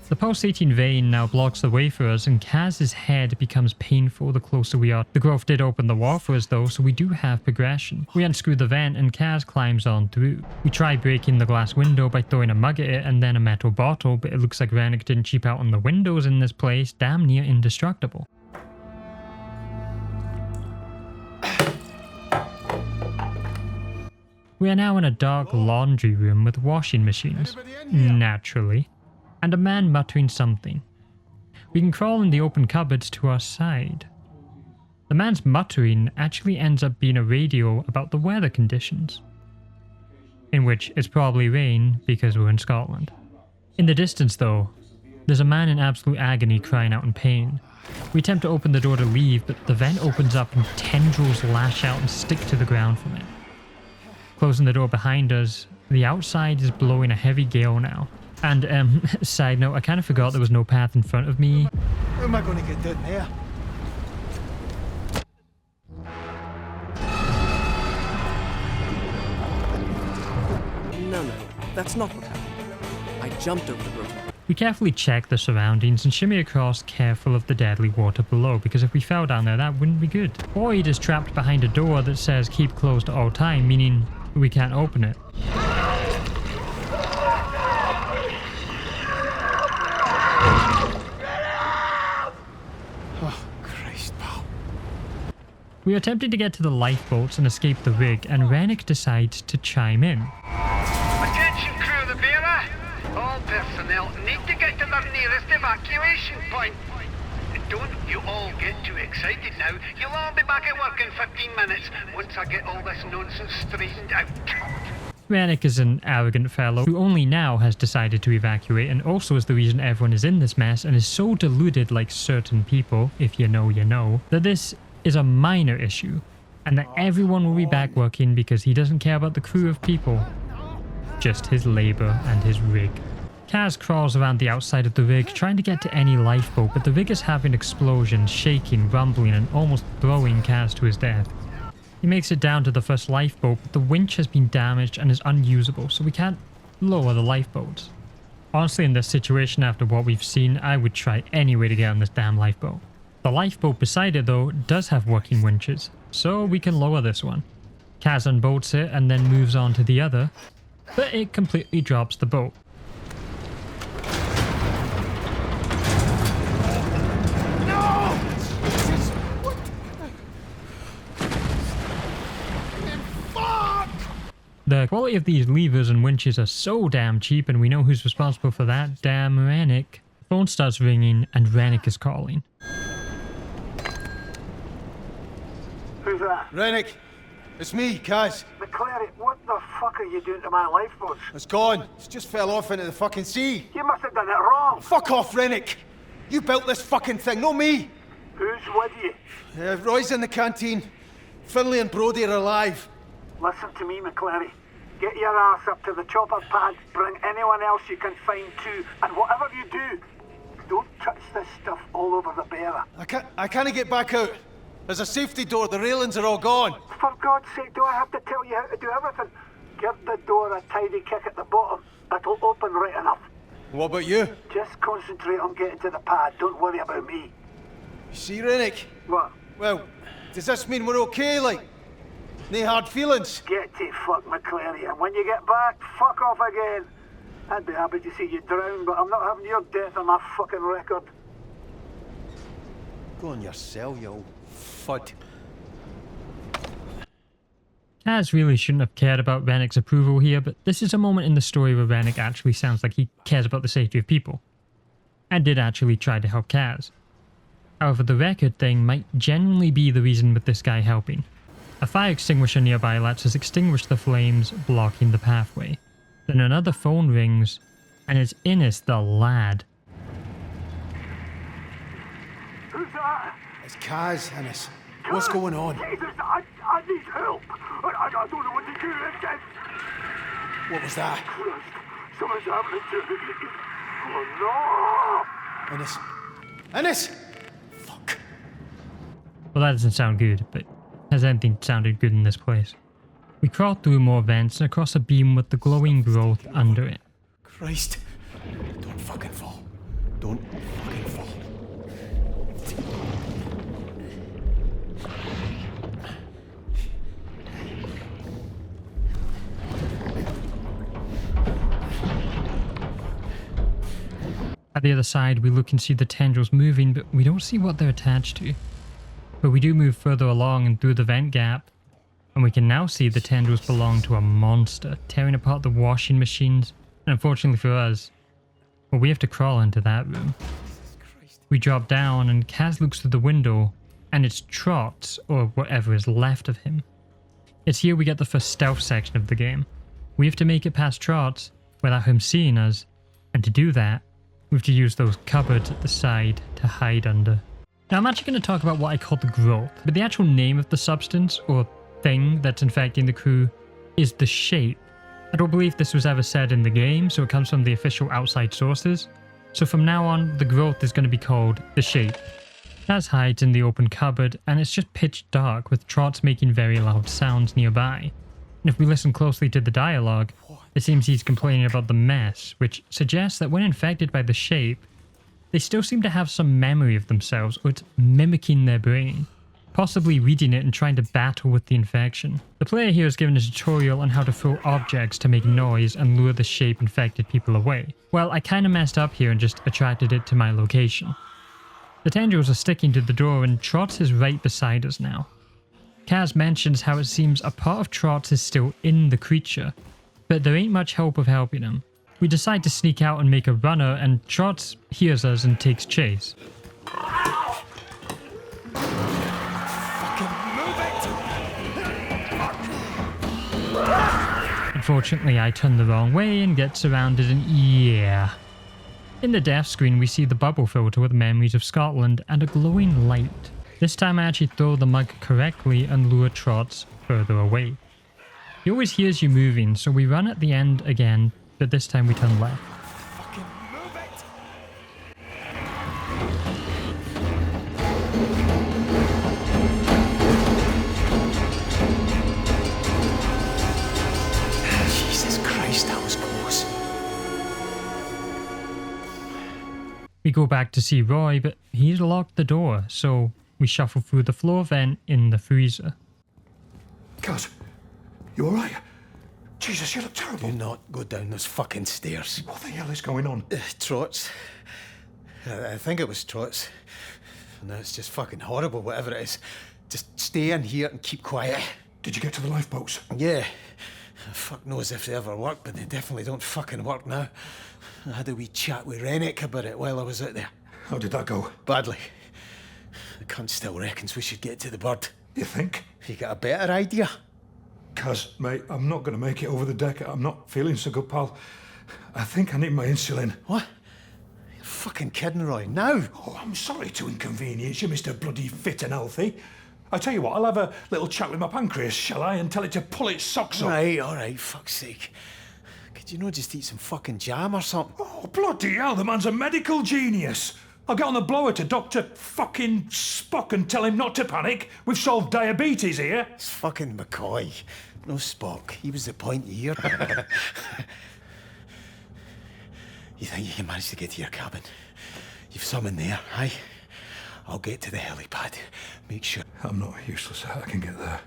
The pulsating vein now blocks the way for us, and Kaz's head becomes painful the closer we are. The growth did open the wall for us though, so we do have progression. We unscrew the vent and Kaz climbs on through. We try breaking the glass window by throwing a mug at it and then a metal bottle, but it looks like Rennick didn't cheap out on the windows in this place, damn near indestructible. We are now in a dark laundry room with washing machines, naturally, and a man muttering something. We can crawl in the open cupboards to our side. The man's muttering actually ends up being a radio about the weather conditions, in which it's probably rain because we're in Scotland. In the distance though, there's a man in absolute agony crying out in pain. We attempt to open the door to leave, but the vent opens up and tendrils lash out and stick to the ground from it. Closing the door behind us, the outside is blowing a heavy gale now. And, side note, I kind of forgot there was no path in front of me. How am I going to get down there? No, that's not what happened. I jumped over the broken. We carefully check the surroundings and shimmy across, careful of the deadly water below, because if we fell down there, that wouldn't be good. Boyd is trapped behind a door that says keep closed at all time, meaning we can't open it. Oh, Christ, pal. We are attempting to get to the lifeboats and escape the rig, and Rennick decides to chime in. Attention crew of the Bearer! All personnel need to get to their nearest evacuation point. Don't you all get too excited now. You'll all be back at work in 15 minutes once I get all this nonsense straightened out. Rennick is an arrogant fellow who only now has decided to evacuate, and also is the reason everyone is in this mess, and is so deluded, like certain people, if you know, that this is a minor issue, and that everyone will be back working because he doesn't care about the crew of people, just his labour and his rig. Kaz crawls around the outside of the rig trying to get to any lifeboat, but the rig is having explosions, shaking, rumbling, and almost throwing Kaz to his death. He makes it down to the first lifeboat, but the winch has been damaged and is unusable, so we can't lower the lifeboats. Honestly, in this situation, after what we've seen, I would try any way to get on this damn lifeboat. The lifeboat beside it, though, does have working winches, so we can lower this one. Kaz unbolts it and then moves on to the other, but it completely drops the boat. The quality of these levers and winches are so damn cheap, and we know who's responsible for that, damn Rennick. The phone starts ringing and Rennick is calling. Who's that? Rennick, it's me, Kaz. McClary, what the fuck are you doing to my lifeboat? It's gone. It's just fell off into the fucking sea. You must have done it wrong. Fuck off, Rennick. You built this fucking thing, not me. Who's with you? Roy's in the canteen. Finlay and Brody are alive. Listen to me, McClary. Get your ass up to the chopper pad, bring anyone else you can find too, and whatever you do, don't touch this stuff all over the Bearer. I can't get back out. There's a safety door, the railings are all gone. For God's sake, do I have to tell you how to do everything? Give the door a tidy kick at the bottom. It'll open right enough. What about you? Just concentrate on getting to the pad, don't worry about me. You see, Rennick? What? Well, does this mean we're okay, like? No hard feelings? Get to fuck, McClary, and when you get back, fuck off again. I'd be happy to see you drown, but I'm not having your death on my fucking record. Go on yourself, you old fud. Kaz really shouldn't have cared about Rennick's approval here, but this is a moment in the story where Rennick actually sounds like he cares about the safety of people, and did actually try to help Kaz. However, the record thing might genuinely be the reason with this guy helping. A fire extinguisher nearby lets us extinguish the flames, blocking the pathway. Then another phone rings, and it's Innes the lad. Who's that? It's Kaz, Innes. What's going on? Jesus, I need help. I don't know what to do. What was that? Christ, something's happening to me. Oh no! Innes. Innes! Well, that doesn't sound good, but has anything sounded good in this place? We crawl through more vents and across a beam with the glowing growth under it. Christ. Don't fucking fall. Don't fucking fall. At the other side, we look and see the tendrils moving, but we don't see what they're attached to. But we do move further along and through the vent gap, and we can now see the tendrils belong to a monster, tearing apart the washing machines, and unfortunately for us, well, we have to crawl into that room. We drop down, and Kaz looks through the window, and it's Trots, or whatever is left of him. It's here we get the first stealth section of the game. We have to make it past Trots without him seeing us, and to do that, we have to use those cupboards at the side to hide under. Now I'm actually going to talk about what I call the growth, but the actual name of the substance, or thing that's infecting the crew, is the shape. I don't believe this was ever said in the game, so it comes from the official outside sources. So from now on, the growth is going to be called the shape. Kaz hides in the open cupboard, and it's just pitch dark with Trots making very loud sounds nearby. And if we listen closely to the dialogue, it seems he's complaining about the mess, which suggests that when infected by the shape, they still seem to have some memory of themselves, or it's mimicking their brain, possibly reading it and trying to battle with the infection. The player here is given a tutorial on how to throw objects to make noise and lure the shape infected people away. Well, I kinda messed up here and just attracted it to my location. The tendrils are sticking to the door and Trots is right beside us now. Kaz mentions how it seems a part of Trots is still in the creature, but there ain't much hope of helping him. We decide to sneak out and make a runner, and Trots hears us and takes chase. Unfortunately, I turn the wrong way and get surrounded, and yeah. In the death screen, we see the bubble filter with memories of Scotland and a glowing light. This time I actually throw the mug correctly and lure Trots further away. He always hears you moving, so we run at the end again, but this time we turn left. Jesus Christ, that was close. We go back to see Roy, but he's locked the door, so we shuffle through the floor vent in the freezer. Kaz, you alright? Jesus, you look terrible. Do not go down those fucking stairs. What the hell is going on? Trots. I think it was Trots. No, it's just fucking horrible, whatever it is. Just stay in here and keep quiet. Did you get to the lifeboats? Yeah. Fuck knows if they ever work, but they definitely don't fucking work now. I had a wee chat with Rennick about it while I was out there. How did that go? Badly. The cunt still reckons we should get to the bird. You think? You got a better idea? Kaz, mate, I'm not going to make it over the deck. I'm not feeling so good, pal. I think I need my insulin. What? You're fucking kidding, Roy. Now? Oh, I'm sorry to inconvenience you, Mr. Bloody Fit and Healthy. I tell you what, I'll have a little chat with my pancreas, shall I, and tell it to pull its socks up. Right, all right, fuck's sake. Could you not just eat some fucking jam or something? Oh, bloody hell, the man's a medical genius. I'll get on the blower to Dr. fucking Spock and tell him not to panic. We've solved diabetes here. It's fucking McCoy. No Spock. He was the point here. You think you can manage to get to your cabin? You've some in there, aye? I'll get to the helipad. Make sure. I'm not useless. I can get there.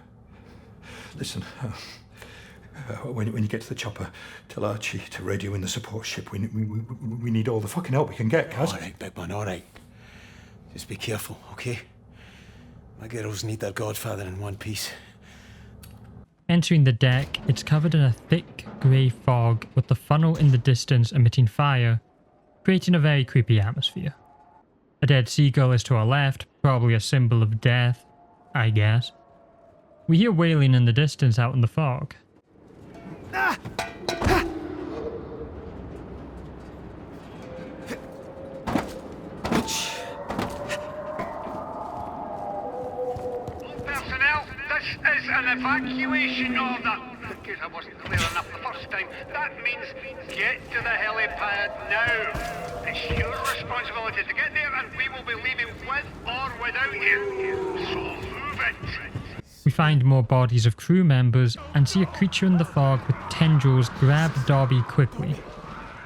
Listen, when you get to the chopper, tell Archie to radio in the support ship. We need all the fucking help we can get, Kaz. All right, big man, all right. Just be careful, okay? My girls need their godfather in one piece. Entering the deck, it's covered in a thick grey fog with the funnel in the distance emitting fire, creating a very creepy atmosphere. A dead seagull is to our left, probably a symbol of death, I guess. We hear wailing in the distance out in the fog. Personnel, this is an evacuation order. In case I wasn't clear enough the first time, that means get to the helipad now. It's your responsibility to get there, and we will be leaving with or without you. So move it. We find more bodies of crew members and see a creature in the fog with tendrils grab Dobby quickly.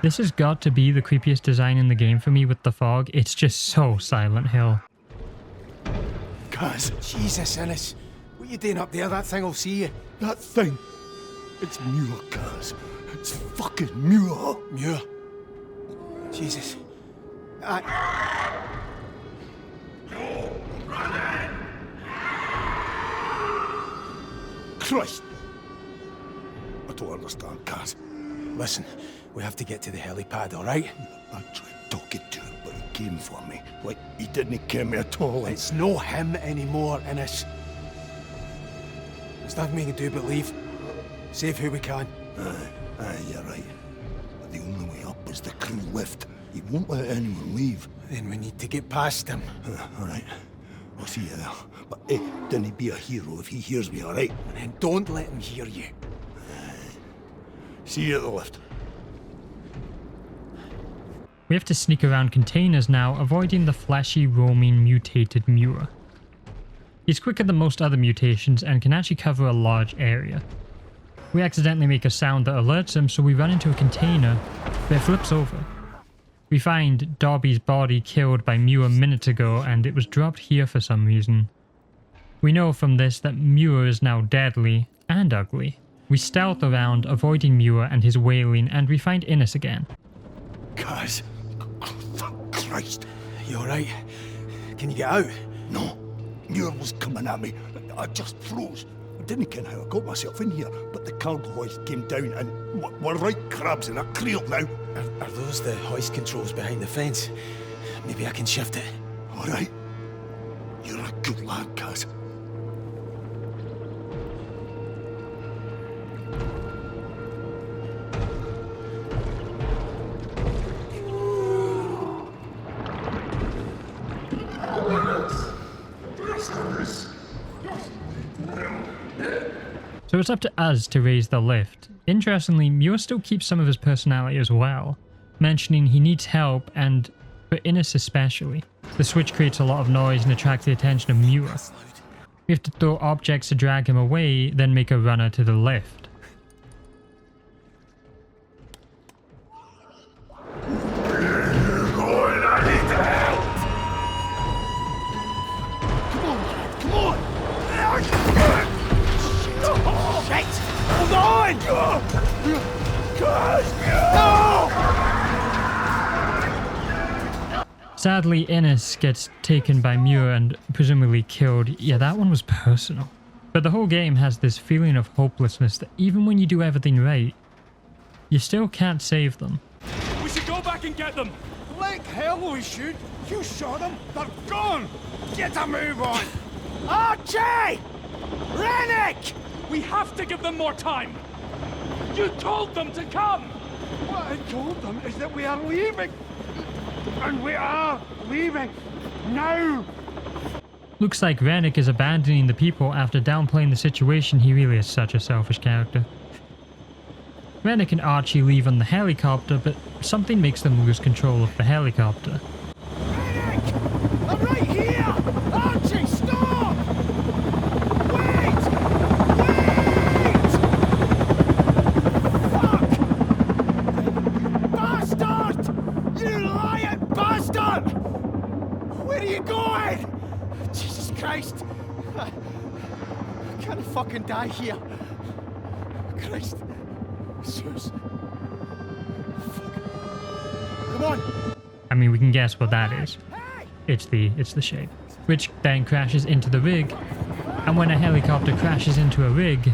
This has got to be the creepiest design in the game for me with the fog. It's just so Silent Hill. Guys, Jesus, Innes. What are you doing up there? That thing will see you. That thing? It's Muir, Kaz. It's fucking Muir. Muir. Jesus. Christ! I don't understand, Kaz. Listen, we have to get to the helipad, alright? I tried talking to him, but he came for me. Like, he didn't care me at all. It's no him anymore, Innes. There's nothing we can do but leave. Save who we can. Aye, you're right. But the only way up is the crew lift. He won't let anyone leave. Then we need to get past him. Alright. I'll see you there. But hey, don't be a hero if he hears me, alright? And then don't let him hear you. See you at the lift. We have to sneak around containers now, avoiding the flashy, roaming, mutated Muir. He's quicker than most other mutations and can actually cover a large area. We accidentally make a sound that alerts him, so we run into a container, but it flips over. We find Dobby's body killed by Muir minutes ago, and it was dropped here for some reason. We know from this that Muir is now deadly and ugly. We stealth around, avoiding Muir and his wailing, and we find Innes again. Guys, thank Christ. You alright? Can you get out? No. Muir was coming at me. I just froze. I didn't ken how I got myself in here, but the cargo hoist came down and we're right crabs in a creel now. Are those the hoist controls behind the fence? Maybe I can shift it. Alright. You're a good lad, Kaz. So it's up to us to raise the lift. Interestingly, Muir still keeps some of his personality as well, mentioning he needs help, and for Innes especially. The switch creates a lot of noise and attracts the attention of Muir. We have to throw objects to drag him away, then make a runner to the lift. Sadly, Innes gets taken by Muir and presumably killed. Yeah, that one was personal. But the whole game has this feeling of hopelessness that even when you do everything right, you still can't save them. We should go back and get them! Like hell we should! You shot them! They're gone! Get a move on! Archie! Rennick! We have to give them more time! You told them to come! What I told them is that we are leaving! And we are leaving! Now! Looks like Rennick is abandoning the people after downplaying the situation. He really is such a selfish character. Rennick and Archie leave on the helicopter, but something makes them lose control of the helicopter. Rennick! I'm right here! Archie, stop! Wait! Wait! Fuck! Bastard! You lying bastard! Where are you going? Jesus Christ! I can't fucking die here. Christ. Zeus. Fuck. Come on! I mean, we can guess what that is. It's the shape. Which then crashes into the rig, and when a helicopter crashes into a rig,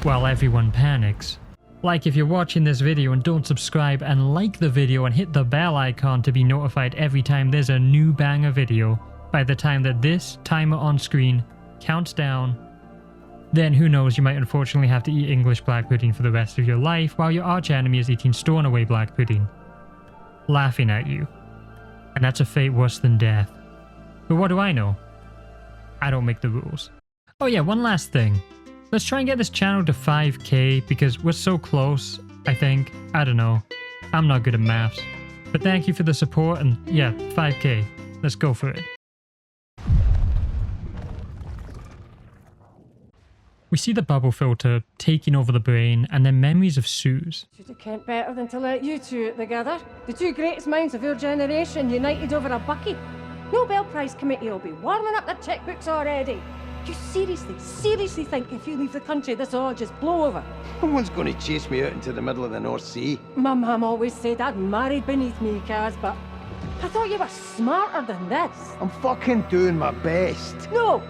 well, everyone panics. Like if you're watching this video and don't subscribe, and like the video and hit the bell icon to be notified every time there's a new banger video. By the time that this timer on screen counts down, then who knows, you might unfortunately have to eat English black pudding for the rest of your life while your arch enemy is eating Stornoway black pudding, laughing at you. And that's a fate worse than death. But what do I know? I don't make the rules. Oh yeah, one last thing. Let's try and get this channel to 5k because we're so close, I think. I don't know. I'm not good at maths. But thank you for the support, and yeah, 5k. Let's go for it. We see the bubble filter taking over the brain, and then memories of Suze. Should have kept better than to let you two out together. The two greatest minds of your generation united over a bucket. Nobel Prize committee will be warming up their checkbooks already. You seriously think if you leave the country this will all just blow over? No one's going to chase me out into the middle of the North Sea. My mum always said I'd married beneath me, Kaz, but I thought you were smarter than this. I'm fucking doing my best. No,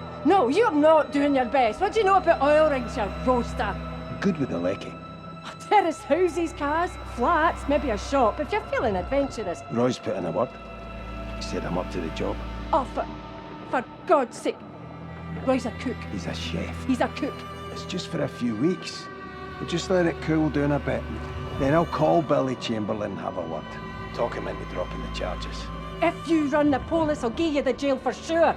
you're not doing your best. What do you know about oil rigs, you roaster? Good with the lecky. Terrace houses, Kaz, flats, maybe a shop, if you're feeling adventurous. Roy's put in a word. He said I'm up to the job. Oh, for God's sake. Roy's a cook. He's a chef. He's a cook. It's just for a few weeks. We'll just let it cool down a bit. Then I'll call Billy Chamberlain and have a word. Talk him into dropping the charges. If you run the police, I'll give you the jail for sure.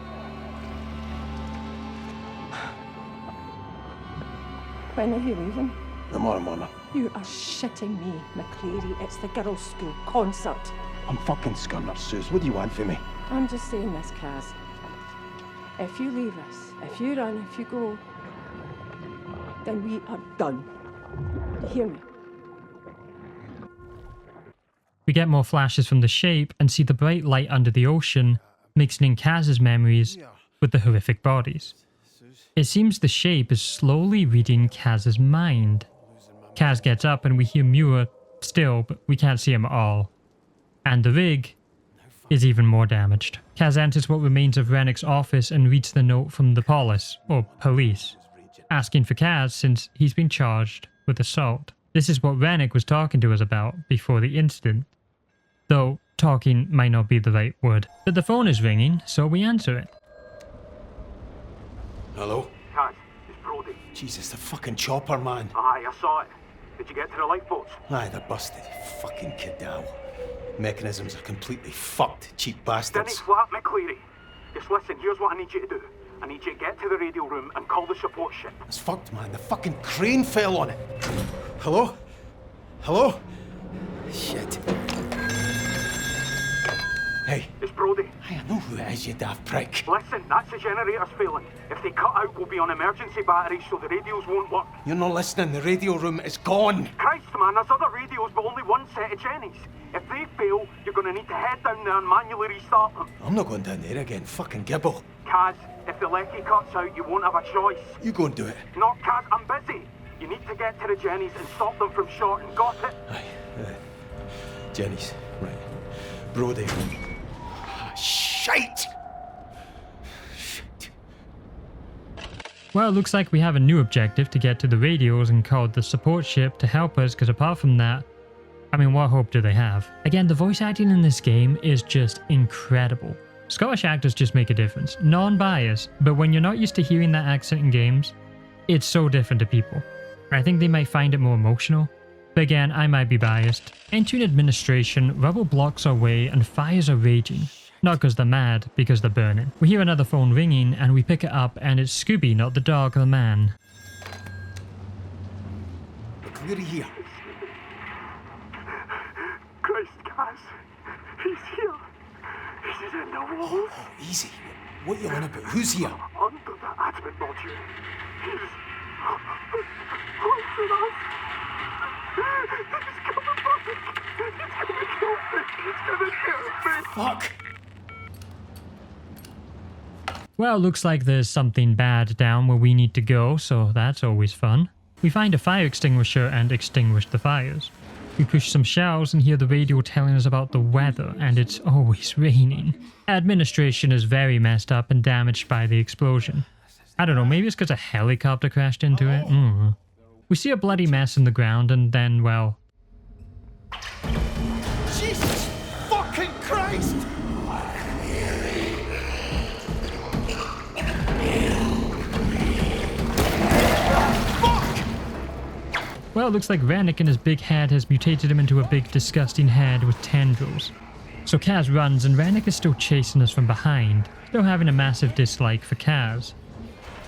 When are you leaving? Tomorrow morning. You are shitting me, McCleary. It's the girls' school concert. I'm fucking scunner, Suze. What do you want from me? I'm just saying this, Kaz. If you leave us, if you run, if you go, then we are done. You hear me? We get more flashes from the shape and see the bright light under the ocean, mixing in Kaz's memories with the horrific bodies. It seems the shape is slowly reading Kaz's mind. Kaz gets up and we hear Muir still, but we can't see him at all. And the rig is even more damaged. Kaz enters what remains of Rennick's office and reads the note from the police, or police, asking for Kaz since he's been charged with assault. This is what Rennick was talking to us about before the incident. Though talking might not be the right word. But the phone is ringing, so we answer it. Hello? Kaz, it's Brody. Jesus, the fucking chopper, man. Aye, I saw it. Did you get to the lifeboats? Aye, they're busted. Fucking Cadal. Mechanisms are completely fucked, cheap bastards. Didn't flat, McCleary. Just listen, here's what I need you to do. I need you to get to the radio room and call the support ship. It's fucked, man. The fucking crane fell on it. Hello? Hello? Shit. Hey. It's Brody. I know who it is, you daft prick. Listen, that's the generator's failing. If they cut out, we'll be on emergency batteries so the radios won't work. You're not listening. The radio room is gone. Christ, man, there's other radios but only one set of Jennies. If they fail, you're going to need to head down there and manually restart them. I'm not going down there again. Fucking Gibble. Kaz, if the lecky cuts out, you won't have a choice. You go and do it. Not Kaz, I'm busy. You need to get to the Jennies and stop them from shorting. Got it? Aye. Jenny's. Right. Brody. Shite! Well, it looks like we have a new objective to get to the radios and call the support ship to help us, because apart from that, I mean, what hope do they have? Again, the voice acting in this game is just incredible. Scottish actors just make a difference. Non-biased, but when you're not used to hearing that accent in games, it's so different to people. I think they might find it more emotional. But again, I might be biased. Entering administration, rubble blocks our way and fires are raging. Not because they're mad, because they're burning. We hear another phone ringing and we pick it up and it's Scooby, not the dog, the man. McCleary here. Christ, Kaz. He's here. He's in the wall. Oh, easy. What are you on about? Who's here? Under the admin module. He's close enough. He's coming back. He's gonna kill me. He's gonna kill me. Fuck. Well, looks like there's something bad down where we need to go, so that's always fun. We find a fire extinguisher and extinguish the fires. We push some shelves and hear the radio telling us about the weather, and it's always raining. Administration is very messed up and damaged by the explosion. I don't know, maybe it's because a helicopter crashed into it? We see a bloody mess in the ground and then, well... Jesus fucking Christ! Well, it looks like Rennick and his big head has mutated him into a big disgusting head with tendrils. So Kaz runs and Rennick is still chasing us from behind, still having a massive dislike for Kaz.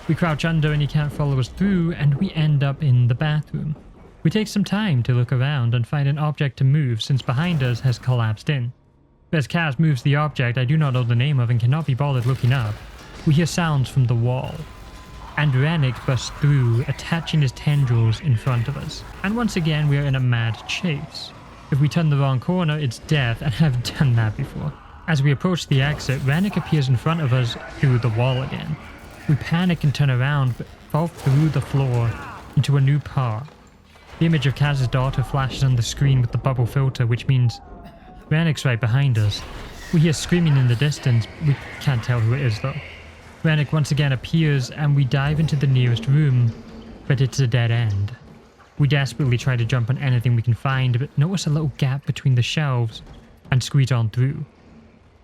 We crouch under and he can't follow us through and we end up in the bathroom. We take some time to look around and find an object to move since behind us has collapsed in. As Kaz moves the object I do not know the name of and cannot be bothered looking up, we hear sounds from the wall. And Rennick busts through, attaching his tendrils in front of us. And once again we are in a mad chase. If we turn the wrong corner, it's death, and I've done that before. As we approach the exit, Rennick appears in front of us through the wall again. We panic and turn around, but fall through the floor into a new part. The image of Kaz's daughter flashes on the screen with the bubble filter, which means Rennick's right behind us. We hear screaming in the distance, we can't tell who it is though. Rennick once again appears and we dive into the nearest room, but it's a dead end. We desperately try to jump on anything we can find, but notice a little gap between the shelves and squeeze on through.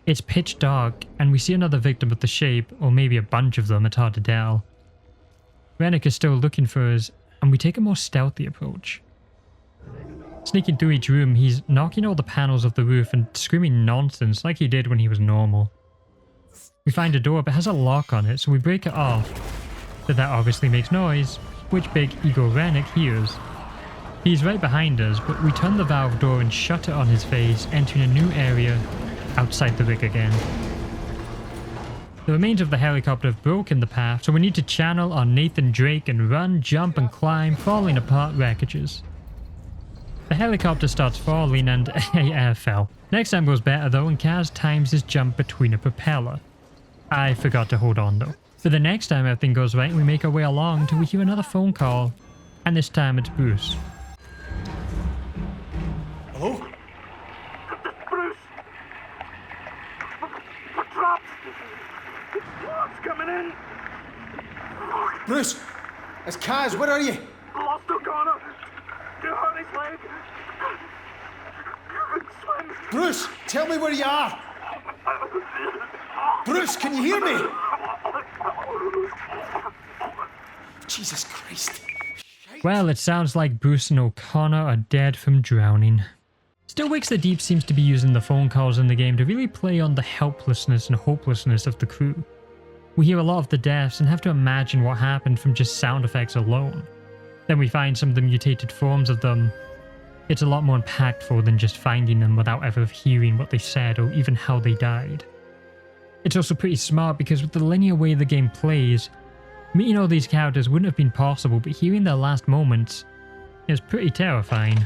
It's pitch dark and we see another victim of the shape, or maybe a bunch of them, it's hard to tell. Rennick is still looking for us and we take a more stealthy approach. Sneaking through each room, he's knocking all the panels off the roof and screaming nonsense like he did when he was normal. We find a door but it has a lock on it, so we break it off. But that obviously makes noise, which big ego Rennick hears. He's right behind us, but we turn the valve door and shut it on his face, entering a new area outside the rig again. The remains of the helicopter have broken the path, so we need to channel our Nathan Drake and run, jump and climb, falling apart wreckages. The helicopter starts falling and air fell. Next time goes better though, and Kaz times his jump between a propeller. I forgot to hold on though. So the next time everything goes right, we make our way along till we hear another phone call, and this time it's Bruce. Hello? Bruce! We're trapped! What's coming in? Bruce! It's Kaz, where are you? Lost O'Connor! You hurt his leg! Swim! Bruce, tell me where you are! Bruce, can you hear me? Jesus Christ. Well, it sounds like Bruce and O'Connor are dead from drowning. Still Wakes the Deep seems to be using the phone calls in the game to really play on the helplessness and hopelessness of the crew. We hear a lot of the deaths and have to imagine what happened from just sound effects alone. Then we find some of the mutated forms of them. It's a lot more impactful than just finding them without ever hearing what they said or even how they died. It's also pretty smart because with the linear way the game plays, meeting all these characters wouldn't have been possible, but hearing their last moments is pretty terrifying.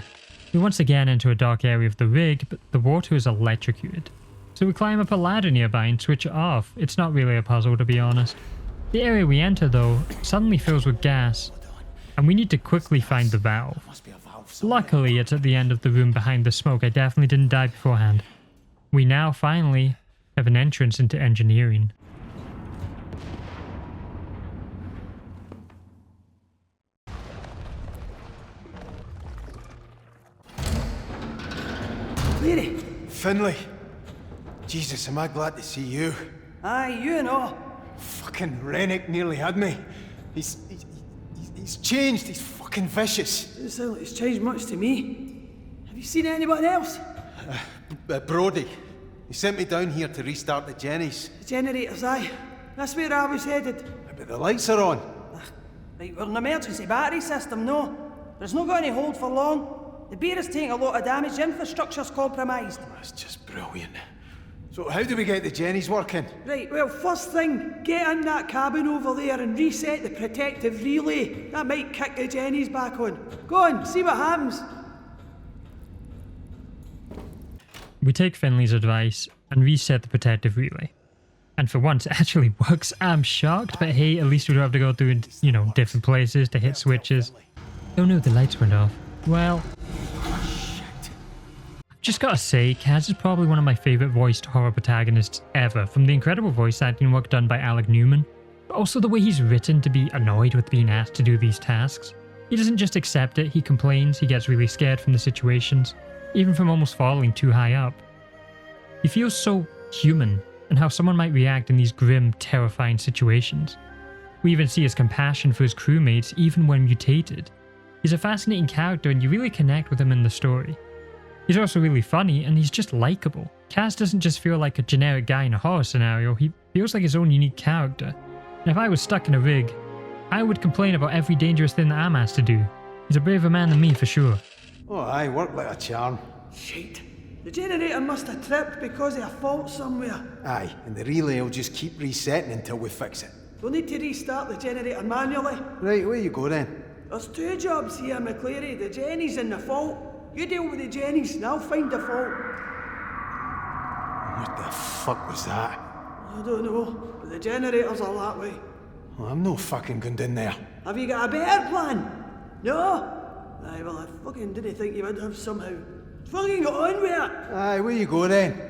We once again enter a dark area of the rig, but the water is electrocuted. So we climb up a ladder nearby and switch it off. It's not really a puzzle, to be honest. The area we enter though suddenly fills with gas, and we need to quickly find the valve. Luckily it's at the end of the room behind the smoke. I definitely didn't die beforehand. We now finally have an entrance into engineering. Leary. Finlay. Jesus, am I glad to see you. Aye, you and all. Fucking Rennick nearly had me. He's changed. He's fucking vicious. Doesn't sound like it's changed much to me. Have you seen anyone else? Brody. He sent me down here to restart the Jennies. The generators, aye. That's where I was headed. But the lights are on. Right, we're an emergency battery system, no. But it's not going to hold for long. The beer is taking a lot of damage, the infrastructure's compromised. That's just brilliant. So how do we get the Jennies working? Right, well, first thing, get in that cabin over there and reset the protective relay. That might kick the Jennies back on. Go on, see what happens. We take Finley's advice and reset the protective relay. And for once, it actually works. I'm shocked, but hey, at least we don't have to go through, different places to hit switches. Oh no, the lights went off. Well, I've just gotta say, Kaz is probably one of my favourite voiced horror protagonists ever, from the incredible voice acting work done by Alec Newman, but also the way he's written to be annoyed with being asked to do these tasks. He doesn't just accept it, he complains, he gets really scared from the situations, even from almost falling too high up. He feels so human, and how someone might react in these grim, terrifying situations. We even see his compassion for his crewmates even when mutated. He's a fascinating character and you really connect with him in the story. He's also really funny and he's just likeable. Kaz doesn't just feel like a generic guy in a horror scenario, he feels like his own unique character. And if I was stuck in a rig, I would complain about every dangerous thing that I'm asked to do. He's a braver man than me for sure. Oh aye, worked like a charm. Shit. The generator must have tripped because of a fault somewhere. Aye, and the relay will just keep resetting until we fix it. We'll need to restart the generator manually. Right, where you go then? There's two jobs here, McCleary. The Jennies and the fault. You deal with the Jennies and I'll find the fault. What the fuck was that? I don't know, but the generators are that way. Well, I'm no fucking going down there. Have you got a better plan? No? Aye, well, I fucking didn't think you would have somehow. Fucking get on with it! Aye, where you go then?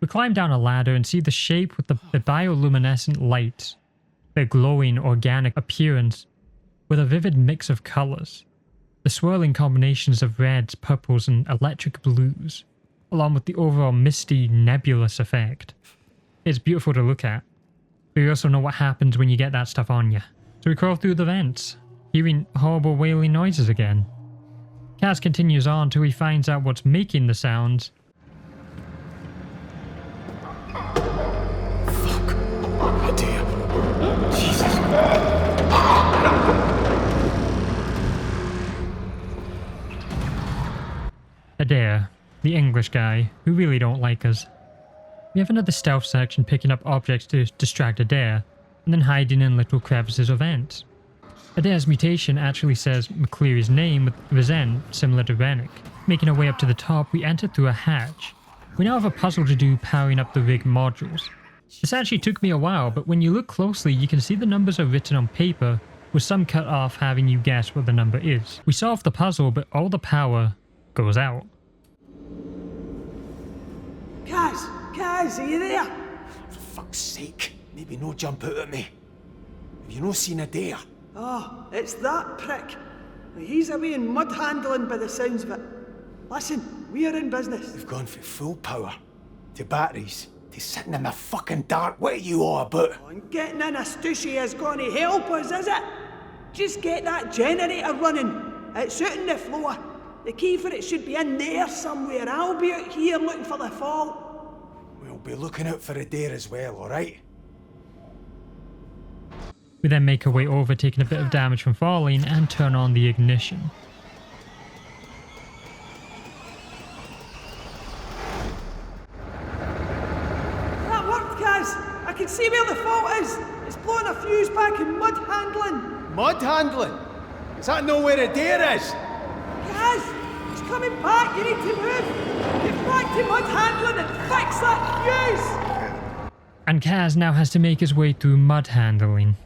We climb down a ladder and see the shape with the bioluminescent light, their glowing organic appearance with a vivid mix of colours, the swirling combinations of reds, purples and electric blues, along with the overall misty, nebulous effect. It's beautiful to look at, but you also know what happens when you get that stuff on you. So we crawl through the vents, hearing horrible wailing noises again. Kaz continues on till he finds out what's making the sounds. Fuck. Oh dear. Jesus. Adair, the English guy, who really don't like us. We have another stealth section picking up objects to distract Adair, and then hiding in little crevices or vents. Adair's mutation actually says McCleary's name with Resent, similar to Rennick. Making our way up to the top, we enter through a hatch. We now have a puzzle to do powering up the rig modules. This actually took me a while, but when you look closely, you can see the numbers are written on paper, with some cut off having you guess what the number is. We solve the puzzle, but all the power goes out. Kaz, are you there? For fuck's sake, maybe no jump out at me. Have you no seen Adair? Oh, it's that prick. He's away in mud handling by the sounds of it. Listen, we're in business. We've gone from full power to batteries to sitting in the fucking dark. What are you all about? Oh, and getting in a stushy is going to help us, is it? Just get that generator running. It's out on the floor. The key for it should be in there somewhere. I'll be out here looking for the fault. We'll be looking out for Adair as well, alright? We then make our way over, taking a bit of damage from falling, and turn on the ignition. That worked, Kaz. I can see where the fault is. It's blowing a fuse back in mud handling. Mud handling? Is that not where Adair is? Kaz, he's coming back. You need to move. Get back to mud handling and fix that fuse. And Kaz now has to make his way through mud handling.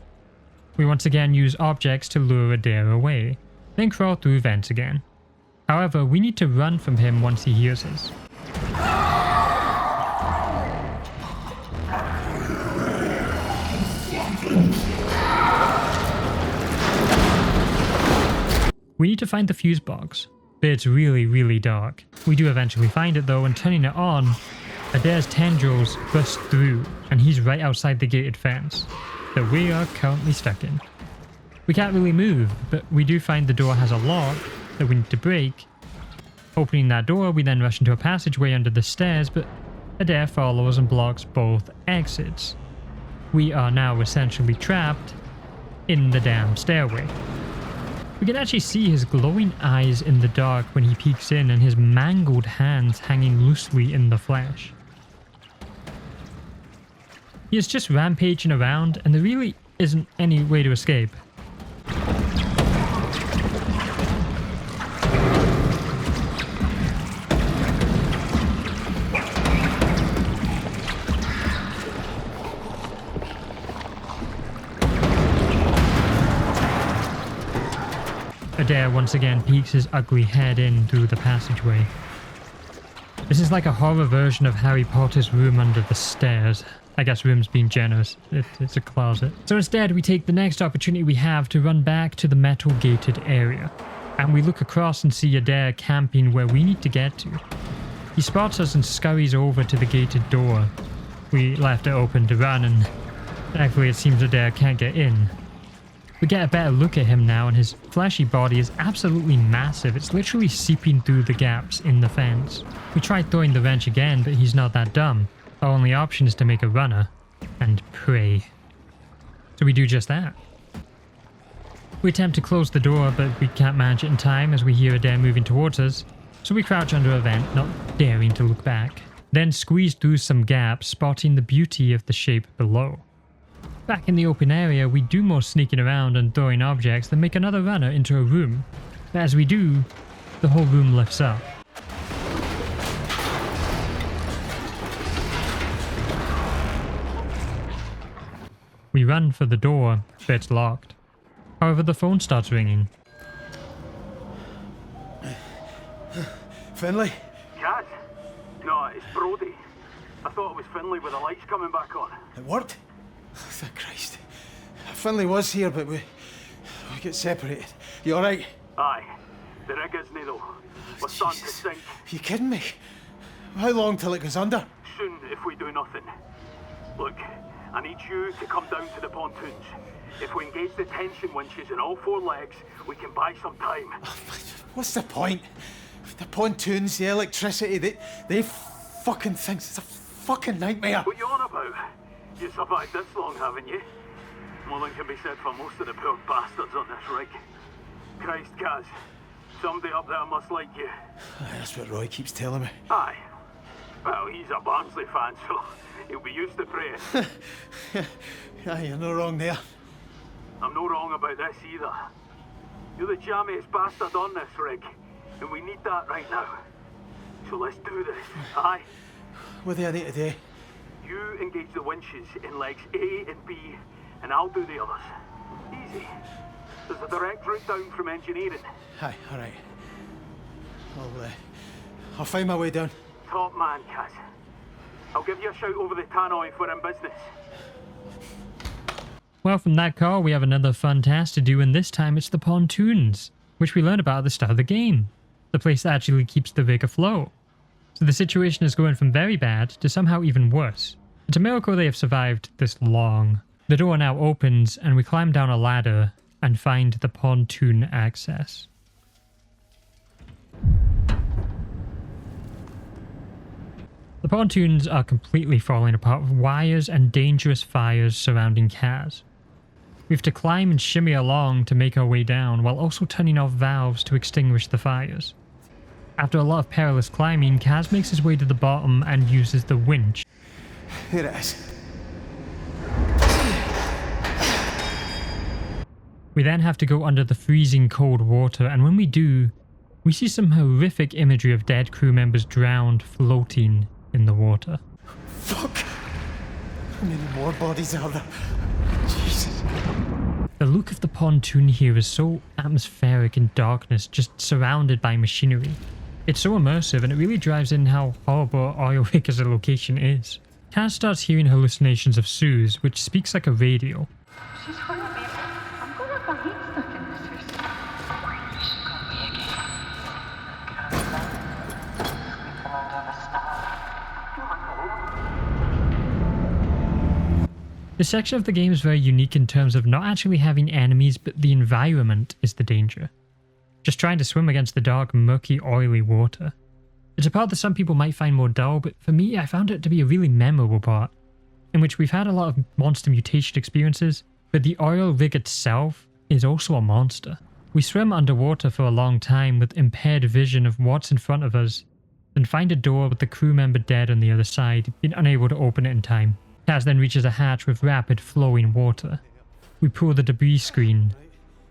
We once again use objects to lure Adair away, then crawl through vents again. However, we need to run from him once he hears us. We need to find the fuse box, but it's really dark. We do eventually find it though, and turning it on, Adair's tendrils burst through, and he's right outside the gated fence that we are currently stuck in. We can't really move, but we do find the door has a lock that we need to break. Opening that door, we then rush into a passageway under the stairs, but Adair follows and blocks both exits. We are now essentially trapped in the damn stairway. We can actually see his glowing eyes in the dark when he peeks in, and his mangled hands hanging loosely in the flesh. He is just rampaging around, and there really isn't any way to escape. Adair once again peeks his ugly head in through the passageway. This is like a horror version of Harry Potter's room under the stairs. I guess room's being generous. It's a closet. So instead, we take the next opportunity we have to run back to the metal gated area. And we look across and see Adair camping where we need to get to. He spots us and scurries over to the gated door. We left it open to run, and thankfully it seems Adair can't get in. We get a better look at him now, and his fleshy body is absolutely massive. It's literally seeping through the gaps in the fence. We tried throwing the wrench again, but he's not that dumb. Our only option is to make a runner and pray. So we do just that. We attempt to close the door, but we can't manage it in time as we hear Adair moving towards us. So we crouch under a vent, not daring to look back. Then squeeze through some gaps, spotting the beauty of the shape below. Back in the open area, we do more sneaking around and throwing objects, then make another runner into a room. But as we do, the whole room lifts up. We run for the door, but it's locked. However, the phone starts ringing. Finlay? Kaz? No, it's Brody. I thought it was Finlay with the lights coming back on. It worked? Thank Christ. Finlay was here, but we get separated. You alright? Aye. The rig isn't though. We're starting to sink. You kidding me? How long till it goes under? Soon, if we do nothing. Look, I need you to come down to the pontoons. If we engage the tension winches in all four legs, we can buy some time. What's the point? The pontoons, the electricity, they fucking things. It's a fucking nightmare. What you on about? You survived this long, haven't you? More than can be said for most of the poor bastards on this rig. Christ, Kaz. Somebody up there must like you. That's what Roy keeps telling me. Aye. Well, he's a Barnsley fan, so he'll be used to praying. Aye, you're no wrong there. I'm no wrong about this either. You're the jammiest bastard on this rig, and we need that right now. So let's do this, aye? What do I need to do? You engage the winches in legs A and B, and I'll do the others. Easy. There's a direct route down from engineering. Aye, alright. I'll find my way down. Top man, Kaz. I'll give you a shout over the tannoy if we're in business. Well, from that call, we have another fun task to do, and this time it's the pontoons, which we learned about at the start of the game. The place that actually keeps the rig afloat. So the situation is going from very bad to somehow even worse. It's a miracle they have survived this long. The door now opens, and we climb down a ladder and find the pontoon access. The pontoons are completely falling apart with wires and dangerous fires surrounding Kaz. We have to climb and shimmy along to make our way down, while also turning off valves to extinguish the fires. After a lot of perilous climbing, Kaz makes his way to the bottom and uses the winch. Here it is. We then have to go under the freezing cold water, and when we do, we see some horrific imagery of dead crew members drowned, floating in the water. Fuck! How many more bodies are there? Jesus. The look of the pontoon here is so atmospheric in darkness, just surrounded by machinery. It's so immersive, and it really drives in how horrible oil rig as a location is. Kaz starts hearing hallucinations of Sue's, which speaks like a radio. She's horrible. I'm gonna find stuck in this house. You should call me again. Sleeping under the snow. This section of the game is very unique in terms of not actually having enemies, but the environment is the danger. Just trying to swim against the dark, murky, oily water. It's a part that some people might find more dull, but for me, I found it to be a really memorable part, in which we've had a lot of monster mutation experiences, but the oil rig itself is also a monster. We swim underwater for a long time with impaired vision of what's in front of us, then find a door with the crew member dead on the other side, being unable to open it in time. Kaz then reaches a hatch with rapid flowing water. We pull the debris screen,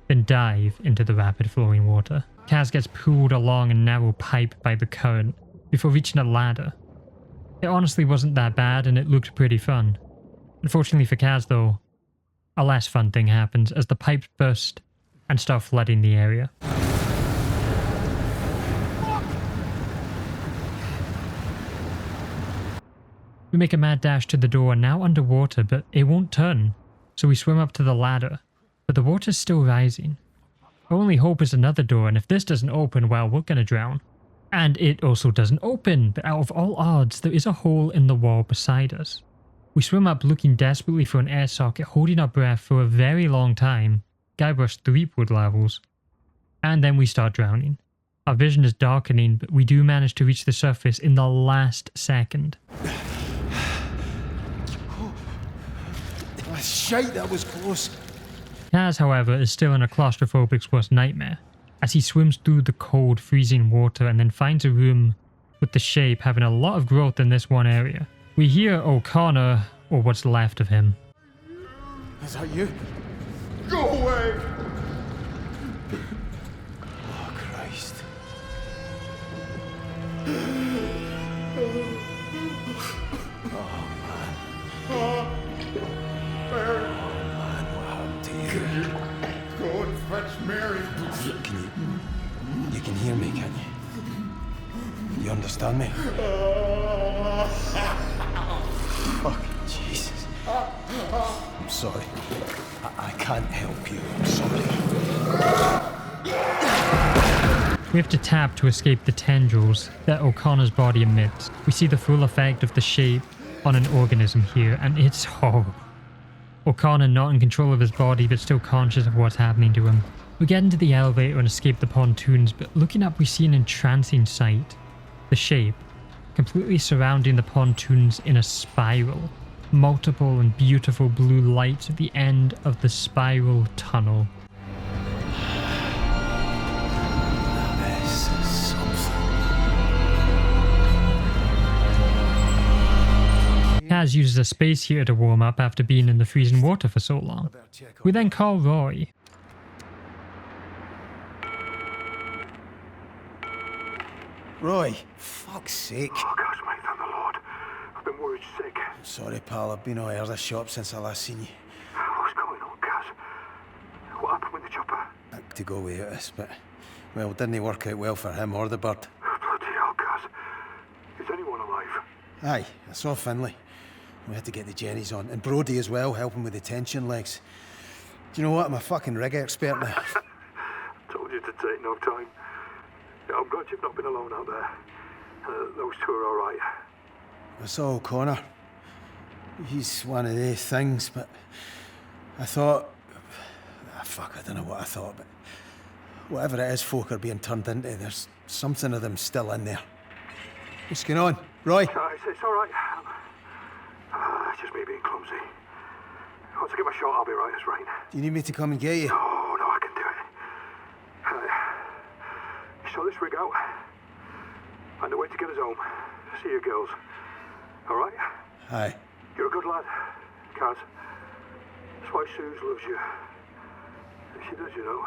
then dive into the rapid flowing water. Kaz gets pulled along a narrow pipe by the current before reaching a ladder. It honestly wasn't that bad, and it looked pretty fun. Unfortunately for Kaz though, a less fun thing happens as the pipes burst and start flooding the area. We make a mad dash to the door, now underwater, but it won't turn. So we swim up to the ladder, but the water's still rising. Our only hope is another door, and if this doesn't open, well, we're gonna drown. And it also doesn't open, but out of all odds, there is a hole in the wall beside us. We swim up looking desperately for an air socket, holding our breath for a very long time. Guybrush Threepwood levels. And then we start drowning. Our vision is darkening, but we do manage to reach the surface in the last second. Oh, shite, that was close. Kaz, however, is still in a claustrophobic's worst nightmare, as he swims through the cold, freezing water and then finds a room with the shape having a lot of growth in this one area. We hear O'Connor, or what's left of him. Is that you? Go away! Oh, Christ. Oh, man. Oh, man, what happened to you? Go and fetch Mary. You can hear me, can you? You understand me? Fucking Jesus. I'm sorry. I can't help you. I'm sorry. We have to tap to escape the tendrils that O'Connor's body emits. We see the full effect of the shape on an organism here, and it's horrible. O'Connor not in control of his body, but still conscious of what's happening to him. We get into the elevator and escape the pontoons, but looking up we see an entrancing sight. The shape, completely surrounding the pontoons in a spiral. Multiple and beautiful blue lights at the end of the spiral tunnel. Kaz uses a space heater to warm up after being in the freezing water for so long. We then call Roy. Roy, fuck's sake. Oh, gosh, mate, thank the Lord. I've been worried sick. I'm sorry, pal. I've been all out of the shop since I last seen you. What's going on, Kaz? What happened with the chopper? Back to go without us, but, well, didn't work out well for him or the bird. Bloody hell, Kaz. Is anyone alive? Aye, I saw Finlay. We had to get the Jennies on. And Brody as well, helping with the tension legs. Do you know what? I'm a fucking rig expert now. Told you to take no time. I'm glad you've not been alone out there. Those two are all right. I saw O'Connor. He's one of these things, but I thought... fuck, I don't know what I thought, but whatever it is folk are being turned into, there's something of them still in there. What's going on? Roy? It's all right. It's just me being clumsy. Once I get my shot, I'll be right as rain. Do you need me to come and get you? No, I can do it. You saw this rig out? Find a way to get us home. See you girls. All right? Aye. You're a good lad, Kaz. That's why Suze loves you. She does, you know.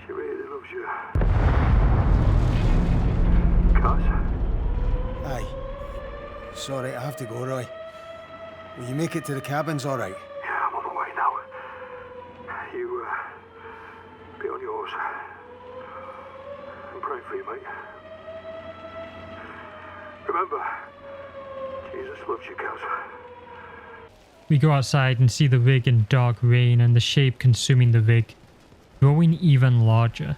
She really loves you. Kaz? Aye. Sorry, I have to go, Roy. Will you make it to the cabins all right? Yeah, I'm on my way now. You, be on yours. I'm praying for you, mate. Remember, Jesus loves you, Kaz. We go outside and see the rig in dark rain and the shape consuming the rig, growing even larger.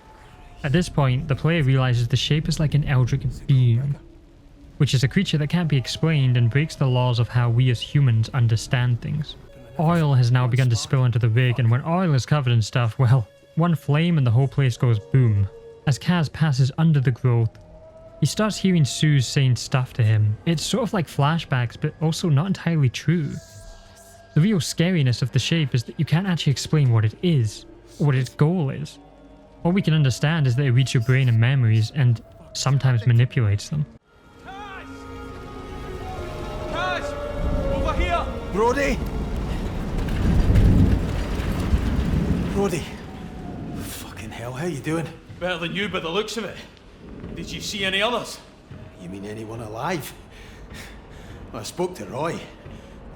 At this point, the player realizes the shape is like an eldritch being, which is a creature that can't be explained and breaks the laws of how we as humans understand things. Oil has now begun to spill into the rig, and when oil is covered in stuff, well, one flame and the whole place goes boom. As Kaz passes under the growth, he starts hearing Suze saying stuff to him. It's sort of like flashbacks, but also not entirely true. The real scariness of the shape is that you can't actually explain what it is, or what its goal is. All we can understand is that it reads your brain and memories, and sometimes manipulates them. Kaz! Over here! Brody! Brody! Fucking hell, how you doing? Better than you by the looks of it. Did you see any others? You mean anyone alive? Well, I spoke to Roy.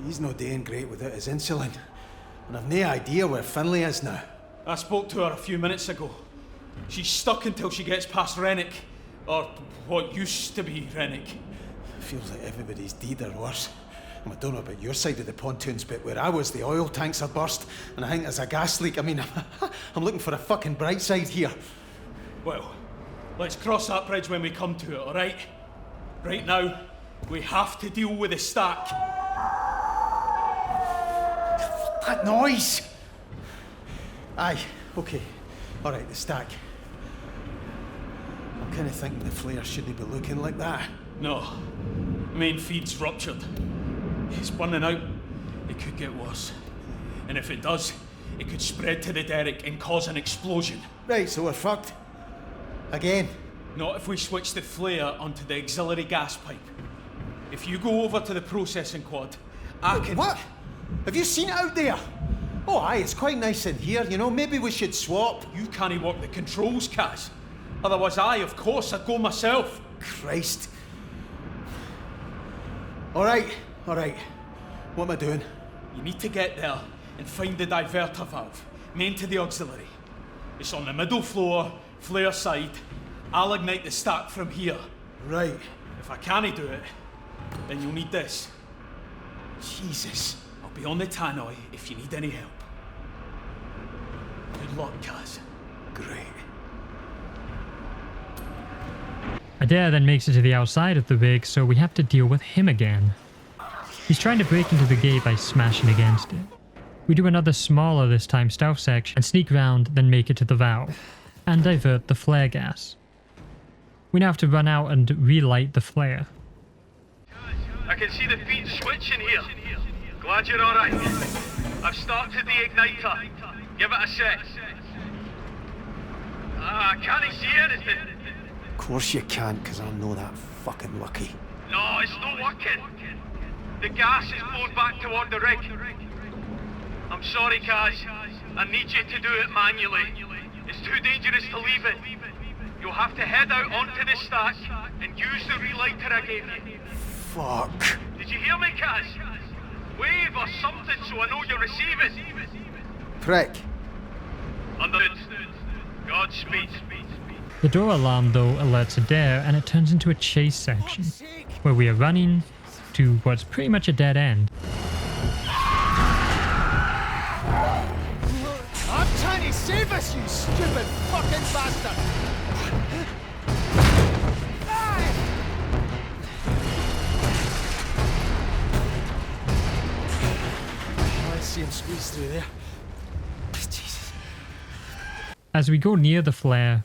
He's not doing great without his insulin. And I've no idea where Finlay is now. I spoke to her a few minutes ago. She's stuck until she gets past Rennick. Or what used to be Rennick. feels like everybody's dead or worse. I don't know about your side of the pontoons, but where I was, the oil tanks are burst, and I think there's a gas leak. I mean, I'm looking for a fucking bright side here. Well, let's cross that bridge when we come to it, alright? Right now, we have to deal with the stack. That noise! Aye, okay. Alright, the stack. I'm kind of thinking the flare shouldn't be looking like that. No. Main feed's ruptured. It's burning out. It could get worse. And if it does, it could spread to the derrick and cause an explosion. Right, so we're fucked. Again? Not if we switch the flare onto the auxiliary gas pipe. If you go over to the processing quad, I can... What? Have you seen it out there? Oh aye, it's quite nice in here, you know, maybe we should swap. You can't work the controls, Kaz. Otherwise of course, I'd go myself. Christ. Alright. What am I doing? You need to get there and find the diverter valve, main to the auxiliary. It's on the middle floor, flare side. I'll ignite the stack from here. Right. If I can't do it, then you'll need this. Jesus. I'll be on the tannoy if you need any help. Good luck, Kaz. Great. Adair then makes it to the outside of the rig, so we have to deal with him again. He's trying to break into the gate by smashing against it. We do another smaller, this time stealth section, and sneak round, then make it to the valve, and divert the flare gas. We now have to run out and relight the flare. I can see the feed switching here. Glad you're alright. I've started the igniter. Give it a sec. I can't see anything. Of course you can't, because I'm not that fucking lucky. No, it's not working. The gas is poured back toward the rig. I'm sorry, Kaz. I need you to do it manually. It's too dangerous to leave it. You'll have to head out onto the stack and use the relighter I gave you. Fuck. Did you hear me, Kaz? Wave or something so I know you're receiving. Prick. Understood. Godspeed. The door alarm, though, alerts Adair, and it turns into a chase section, where we are running to what's pretty much a dead end. I'm trying to save us, you stupid fucking bastard! I see him squeeze through there. Jesus. As we go near the flare,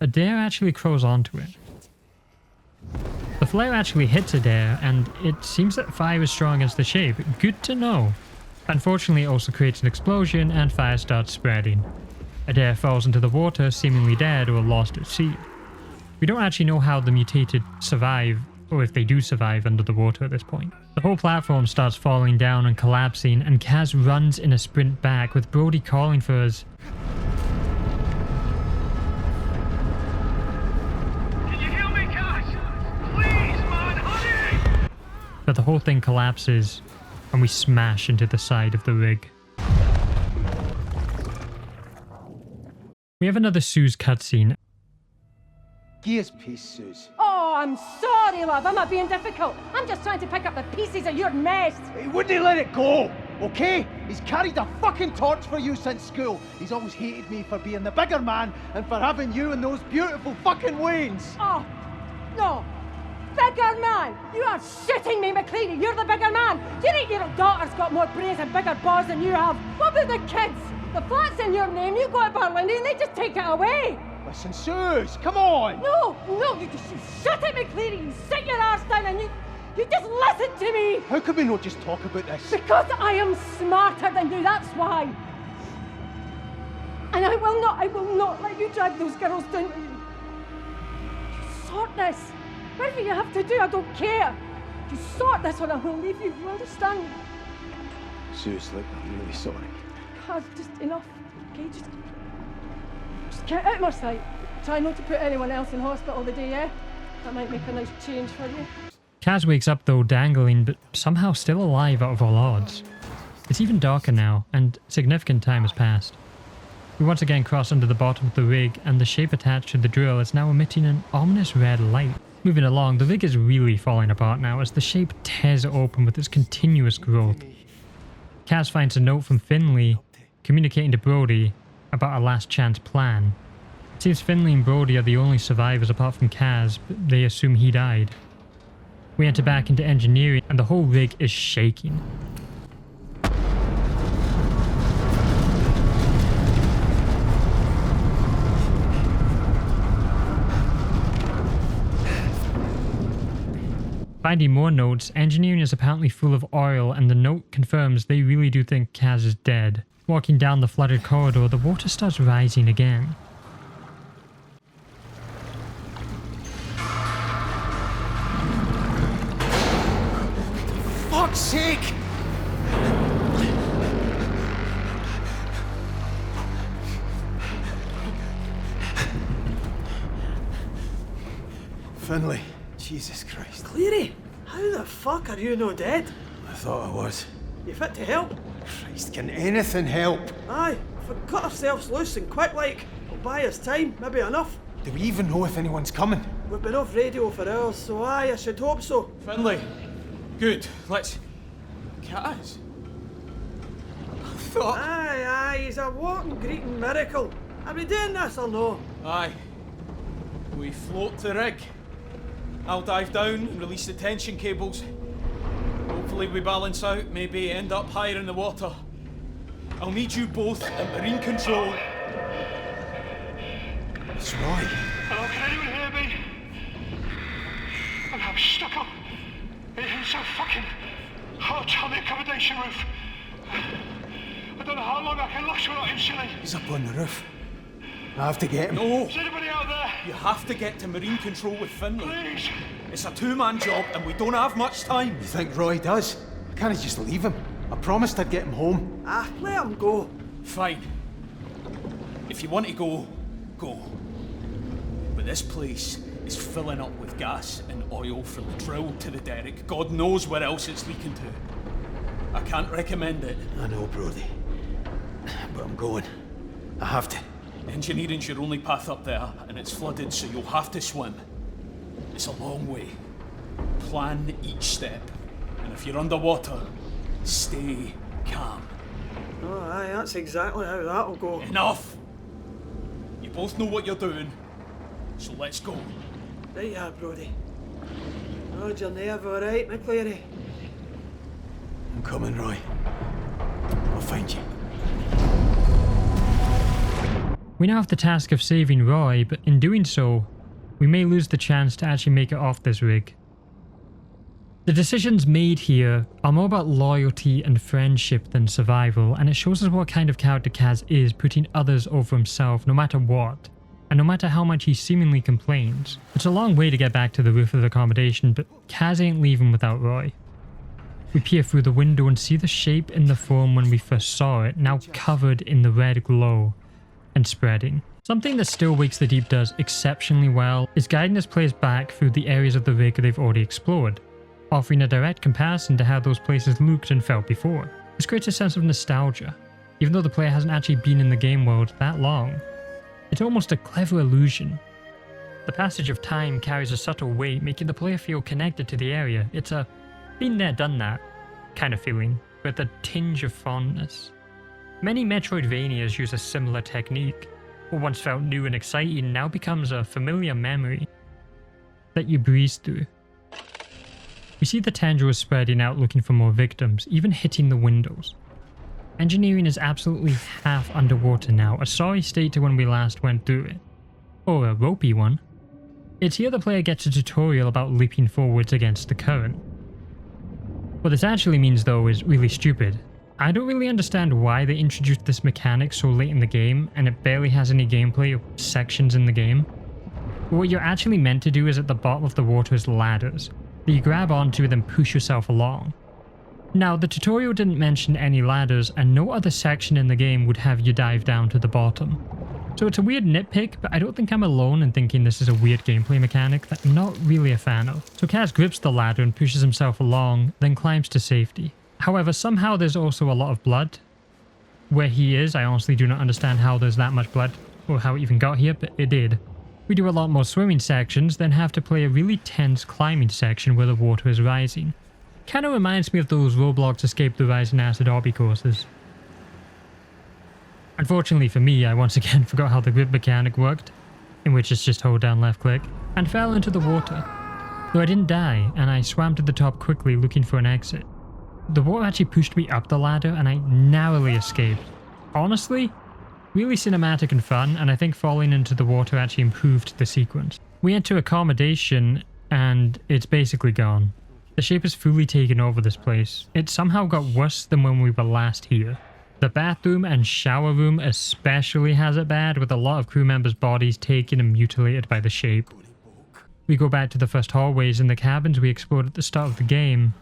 Adair actually crawls onto it. The flare actually hits Adair, and it seems that fire is strong as the shape. Good to know. Unfortunately, it also creates an explosion, and fire starts spreading. Adair falls into the water, seemingly dead or lost at sea. We don't actually know how the mutated survive, or if they do survive under the water at this point. The whole platform starts falling down and collapsing, and Kaz runs in a sprint back, with Brody calling for us. But the whole thing collapses, and we smash into the side of the rig. We have another Suze cutscene. Gears piece, Suze. Oh, I'm sorry, love. I'm not being difficult. I'm just trying to pick up the pieces of your mess. He wouldn't let it go, okay? He's carried a fucking torch for you since school. He's always hated me for being the bigger man and for having you and those beautiful fucking wains. Oh, no. Bigger man! You are shitting me, McCready! You're the bigger man! Your 8-year-old daughter's got more brains and bigger balls than you have! What about the kids? The flat's in your name, you go to Berlin and they just take it away! Listen, Suze, come on! No, you shut it, McCready! You sit your arse down and you just listen to me! How can we not just talk about this? Because I am smarter than you, that's why! And I will not let you drag those girls down to you! You sort this! Whatever you have to do, I don't care. You sort this or I will leave you. You understand? Suze, look, I'm really sorry. Kaz, just enough. Okay, just get out of my sight. Try not to put anyone else in hospital the day, yeah? That might make a nice change for you. Kaz wakes up though dangling, but somehow still alive out of all odds. It's even darker now, and significant time has passed. We once again cross under the bottom of the rig, and the shape attached to the drill is now emitting an ominous red light. Moving along, the rig is really falling apart now as the shape tears it open with its continuous growth. Kaz finds a note from Finley communicating to Brody about a last chance plan. It seems Finley and Brody are the only survivors apart from Kaz, but they assume he died. We enter back into engineering and the whole rig is shaking. Finding more notes, engineering is apparently full of oil and the note confirms they really do think Kaz is dead. Walking down the flooded corridor, the water starts rising again. Fuck's sake! Finley, Jesus Christ. Cleary, how the fuck are you no dead? I thought I was. You fit to help? Christ, can anything help? Aye, if we cut ourselves loose and quick like, we'll buy us time, maybe enough. Do we even know if anyone's coming? We've been off radio for hours, so aye, I should hope so. Finley, good. Let's... Kaz? I thought... Aye, he's a walking greeting miracle. Are we doing this or no? Aye. We float the rig. I'll dive down and release the tension cables. Hopefully we balance out, maybe end up higher in the water. I'll need you both at marine control. It's Roy. Hello, can anyone hear me? I'm stuck up in so fucking hot on the accommodation roof. I don't know how long I can last without insulating. He's up on the roof. I have to get him. No! Is anybody out there? You have to get to marine control with Finley. Please. It's a two-man job and we don't have much time. You think Roy does? I can't just leave him. I promised I'd get him home. Ah, let him go. Fine. If you want to go, go. But this place is filling up with gas and oil from the drill to the derrick. God knows where else it's leaking to. I can't recommend it. I know, Brody. But I'm going. I have to. Engineering's your only path up there, and it's flooded, so you'll have to swim. It's a long way. Plan each step. And if you're underwater, stay calm. Oh, aye, that's exactly how that'll go. Enough! You both know what you're doing, so let's go. Right, yeah, Brody. Rod your nerve, alright, McCleary? I'm coming, Roy. I'll find you. We now have the task of saving Roy, but in doing so, we may lose the chance to actually make it off this rig. The decisions made here are more about loyalty and friendship than survival, and it shows us what kind of character Kaz is, putting others over himself no matter what, and no matter how much he seemingly complains. It's a long way to get back to the roof of the accommodation, but Kaz ain't leaving without Roy. We peer through the window and see the shape in the form when we first saw it, now covered in the red glow and spreading. Something that Still Wakes the Deep does exceptionally well is guiding us players back through the areas of the rig they've already explored, offering a direct comparison to how those places looked and felt before. This creates a sense of nostalgia, even though the player hasn't actually been in the game world that long. It's almost a clever illusion. The passage of time carries a subtle weight, making the player feel connected to the area. It's a been there, done that kind of feeling, with a tinge of fondness. Many Metroidvanias use a similar technique. What once felt new and exciting now becomes a familiar memory that you breeze through. We see the tendrils spreading out looking for more victims, even hitting the windows. Engineering is absolutely half underwater now, a sorry state to when we last went through it. Or a ropey one. It's here the player gets a tutorial about leaping forwards against the current. What this actually means though is really stupid. I don't really understand why they introduced this mechanic so late in the game and it barely has any gameplay or sections in the game. But what you're actually meant to do is at the bottom of the water is ladders that you grab onto and then push yourself along. Now the tutorial didn't mention any ladders and no other section in the game would have you dive down to the bottom. So it's a weird nitpick, but I don't think I'm alone in thinking this is a weird gameplay mechanic that I'm not really a fan of. So Kaz grips the ladder and pushes himself along, then climbs to safety. However, somehow there's also a lot of blood. Where he is, I honestly do not understand how there's that much blood, or how it even got here, but it did. We do a lot more swimming sections, then have to play a really tense climbing section where the water is rising. Kinda reminds me of those Roblox Escape the Rising Acid obby courses. Unfortunately for me, I once again forgot how the grip mechanic worked, in which it's just hold down left click, and fell into the water. Though I didn't die, and I swam to the top quickly looking for an exit. The water actually pushed me up the ladder and I narrowly escaped. Honestly, really cinematic and fun, and I think falling into the water actually improved the sequence. We enter accommodation and it's basically gone. The shape has fully taken over this place. It somehow got worse than when we were last here. The bathroom and shower room especially has it bad, with a lot of crew members' bodies taken and mutilated by the shape. We go back to the first hallways in the cabins we explored at the start of the game.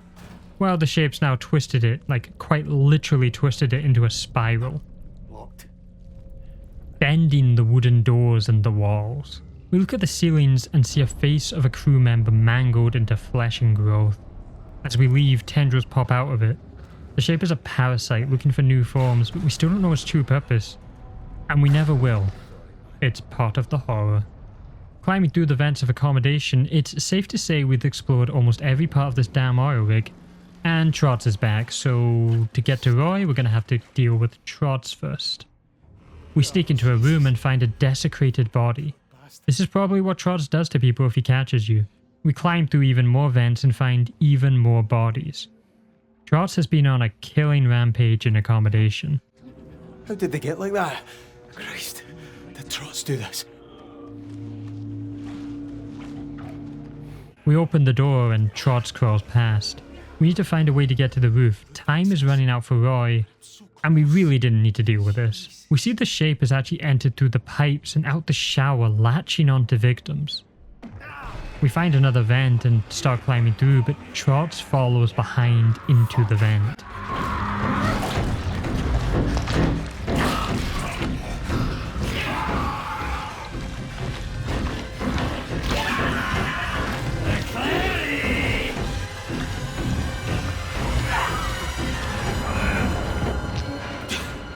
Well, the shape's now twisted it, like quite literally twisted it into a spiral. Bending the wooden doors and the walls. We look at the ceilings and see a face of a crew member mangled into flesh and growth. As we leave, tendrils pop out of it. The shape is a parasite looking for new forms, but we still don't know its true purpose. And we never will. It's part of the horror. Climbing through the vents of accommodation, it's safe to say we've explored almost every part of this damn oil rig. And Trots is back, so to get to Roy, we're going to have to deal with Trots first. We sneak into a room and find a desecrated body. This is probably what Trots does to people if he catches you. We climb through even more vents and find even more bodies. Trots has been on a killing rampage in accommodation. How did they get like that? Christ, did Trots do this? We open the door and Trots crawls past. We need to find a way to get to the roof. Time is running out for Roy, and we really didn't need to deal with this. We see the shape has actually entered through the pipes and out the shower, latching onto victims. We find another vent and start climbing through, but Trots follows behind into the vent.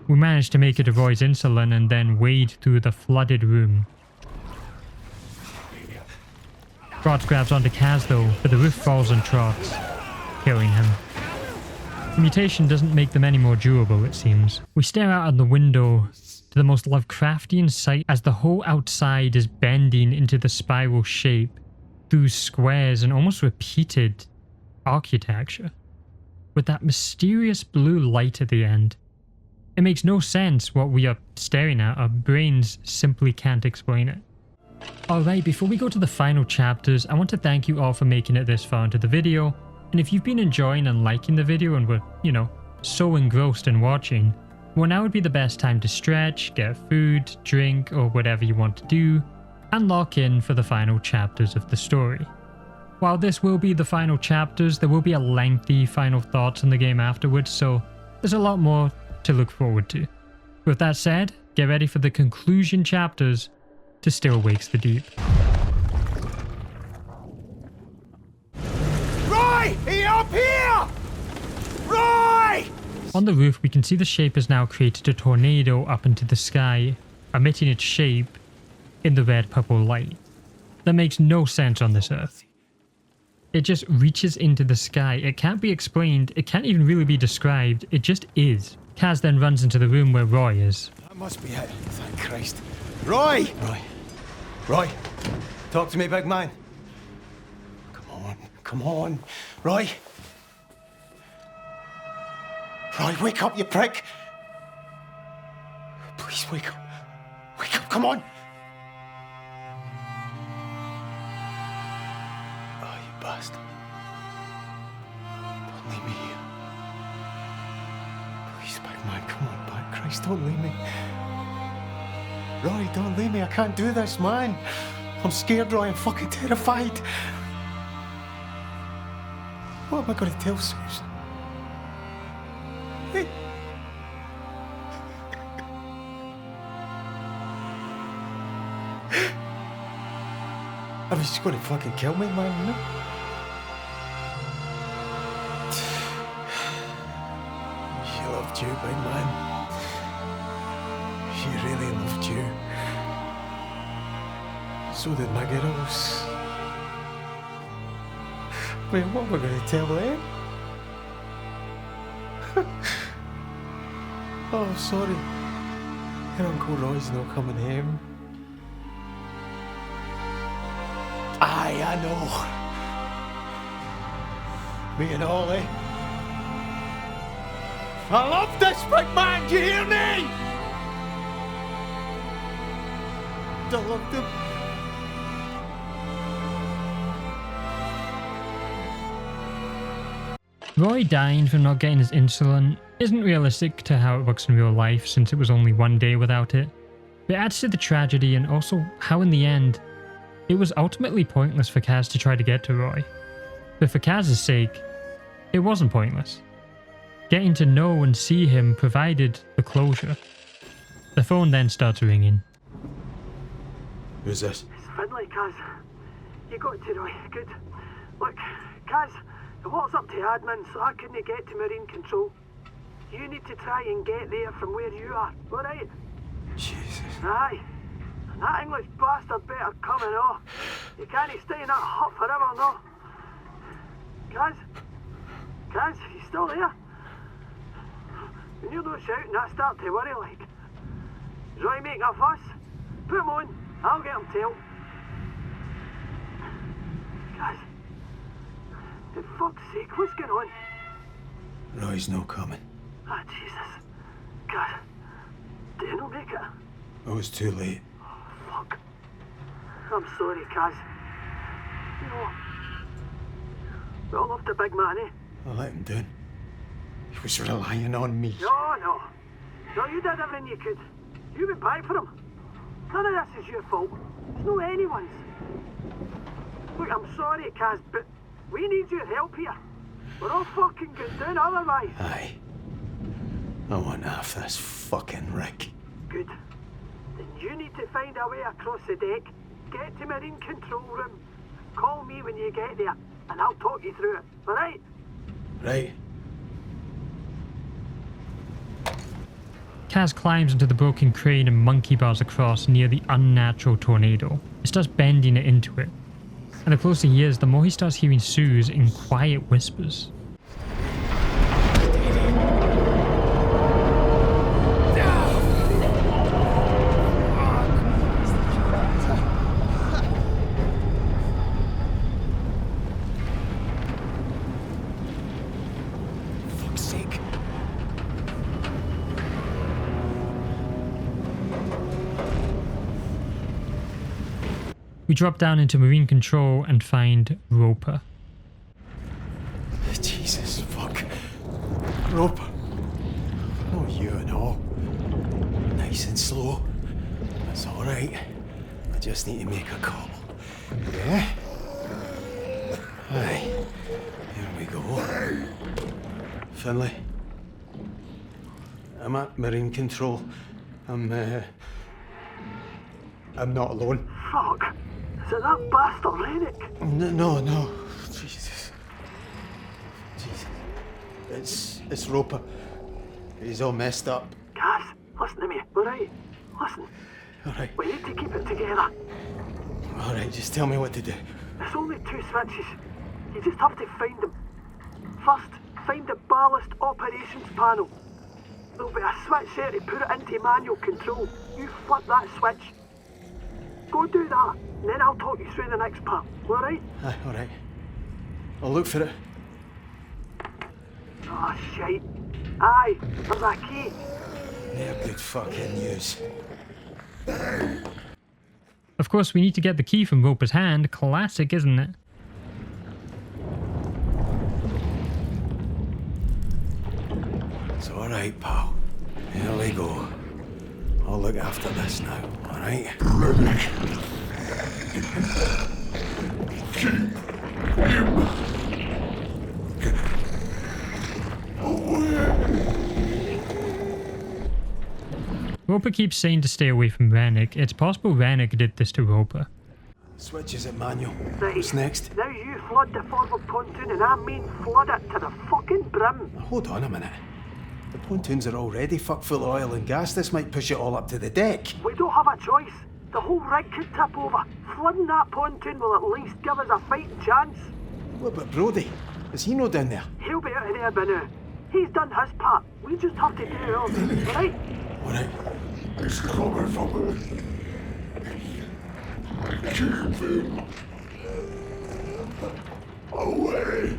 We manage to make it to Roy's insulin and then wade through the flooded room. Trots grabs onto Kaz though, but the roof falls on Trots, killing him. The mutation doesn't make them any more durable, it seems. We stare out on the window to the most Lovecraftian sight as the whole outside is bending into the spiral shape through squares and almost repeated architecture, with that mysterious blue light at the end. It makes no sense what we are staring at, our brains simply can't explain it. Alright, before we go to the final chapters, I want to thank you all for making it this far into the video, and if you've been enjoying and liking the video and were, so engrossed in watching, well, now would be the best time to stretch, get food, drink, or whatever you want to do, and lock in for the final chapters of the story. While this will be the final chapters, there will be a lengthy final thoughts on the game afterwards, so there's a lot more to look forward to. With that said, get ready for the conclusion chapters to Still Wakes the Deep. Roy! Are you up here? Roy! On the roof, we can see the shape has now created a tornado up into the sky, emitting its shape in the red-purple light. That makes no sense on this earth. It just reaches into the sky. It can't be explained. It can't even really be described. It just is. Kaz then runs into the room where Roy is. That must be it. Thank Christ. Roy! Roy! Talk to me, big man. Come on. Roy! Roy, wake up, you prick! Please wake up. Wake up, come on! Oh, you bastard. Don't leave me here. Please, big man, come on back. Christ, don't leave me. Roy, don't leave me. I can't do this, man. I'm scared, Roy. I'm fucking terrified. What am I going to tell Susan? Hey. I mean, she's going to fucking kill me, man, She loved you, big man. She really loved you. So did my girls. Wait, what am I going to tell them? Oh, sorry. Your Uncle Roy's not coming home. Aye, I know. Me and Ollie. I love this big man, do you hear me? I loved him. Roy dying from not getting his insulin isn't realistic to how it works in real life since it was only one day without it, but it adds to the tragedy and also how in the end, it was ultimately pointless for Kaz to try to get to Roy. But for Kaz's sake, it wasn't pointless. Getting to know and see him provided the closure. The phone then starts ringing. Who's this? It's Finlay, Kaz. You got to Roy. Good. Look, Kaz, the water's up to admin, so I couldn't get to Marine Control. You need to try and get there from where you are, alright? Jesus. Aye. And that English bastard better come and all. You can't stay in that hut forever, no. Kaz? Kaz, you still there? When you're not shouting, I start to worry like. Is Roy making a fuss? Put him on, I'll get him tailed. Kaz, for fuck's sake, what's going on? Roy's no coming. Ah, Jesus. Kaz, did you not make it? I was too late. Fuck. I'm sorry, Kaz. You know, we all love the big man, eh? I let him down. He was relying on me. No. No, you did everything you could. You went back for him. None of this is your fault. It's no anyone's. Look, I'm sorry, Kaz, but we need your help here. We're all fucking going down otherwise. Aye. I want half this fucking rig. Good. Then you need to find a way across the deck, get to Marine Control Room, call me when you get there, and I'll talk you through it, alright? Right. Kaz climbs into the broken crane and monkey bars across near the unnatural tornado. It starts bending it into it. And the closer he is, the more he starts hearing soos in quiet whispers. Fuck's sake. We drop down into Marine Control and find Roper. Jesus, fuck. Roper. Oh, you and all. Nice and slow. That's alright. I just need to make a call. Yeah? Aye. Here we go. Finlay. I'm at Marine Control. I'm not alone. Fuck. Is it that bastard Rennick? No. Jesus. It's Roper. He's all messed up. Kaz, listen to me, alright? Listen. Alright. We need to keep it together. Alright, just tell me what to do. There's only 2 switches. You just have to find them. First, find the ballast operations panel. There'll be a switch there to put it into manual control. You flip that switch. Go do that, and then I'll talk you through the next part, alright? Aye, alright. I'll look for it. Oh, shite. Aye, there's a key. Yeah, good fucking news. Of course, we need to get the key from Roper's hand. Classic, isn't it? It's alright, pal. Here we go. I'll look after this now, alright? Roper keeps saying to stay away from Rennick. It's possible Rennick did this to Roper. Switches at manual. Right. What's next? Now you flood the forward pontoon, and I mean flood it to the fucking brim. Hold on a minute. The pontoons are already fuck full of oil and gas. This might push it all up to the deck. We don't have a choice. The whole rig could tip over. Flooding that pontoon will at least give us a fighting chance. What about Brody? Is he no down there? He'll be out of there by now. He's done his part. We just have to do ours, right? Alright. It's coming from me. Keep him away.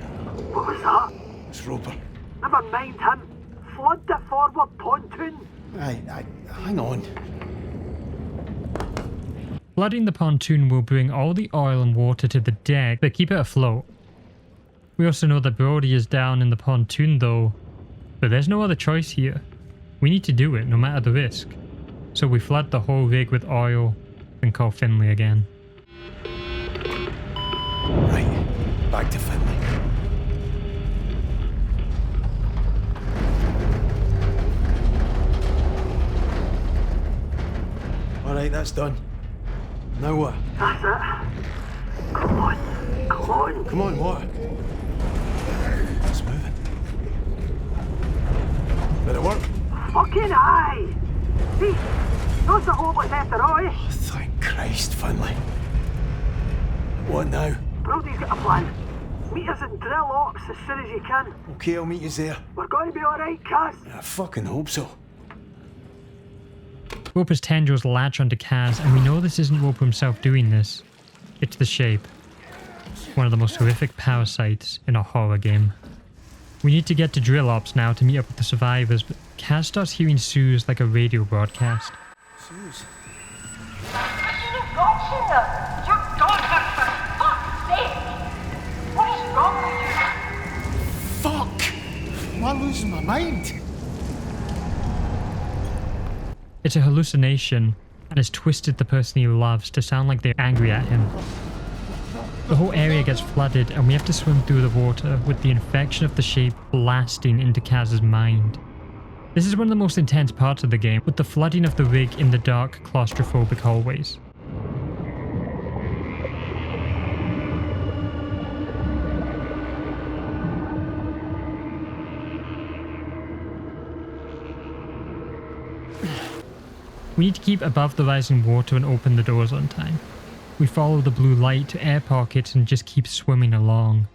What was that? It's Roper. Never mind him. Flood the forward pontoon. Aye, hang on. Flooding the pontoon will bring all the oil and water to the deck, but keep it afloat. We also know that Brody is down in the pontoon though, but there's no other choice here. We need to do it no matter the risk. So we flood the whole rig with oil and call Finlay again. Right, back to Finlay. Alright, that's done. Now what? That's it. Come on. Come on. Come on, what? It's moving. Did it work? Fucking aye. See, that's the hopeless after all, eh? Oh, thank Christ, Finlay. What now? Brody's got a plan. Meet us in drill ops as soon as you can. Okay, I'll meet you there. We're going to be alright, Kaz. I fucking hope so. Roper's tendrils latch onto Kaz, and we know this isn't Roper himself doing this. It's the Shape. One of the most horrific parasites in a horror game. We need to get to drill ops now to meet up with the survivors, but Kaz starts hearing Sue's like a radio broadcast. Sue's? Fuck! Am I losing my mind? It's a hallucination, and has twisted the person he loves to sound like they're angry at him. The whole area gets flooded, and we have to swim through the water with the infection of the Shape blasting into Kaz's mind. This is one of the most intense parts of the game, with the flooding of the rig in the dark, claustrophobic hallways. We need to keep above the rising water and open the doors on time. We follow the blue light to air pockets and just keep swimming along.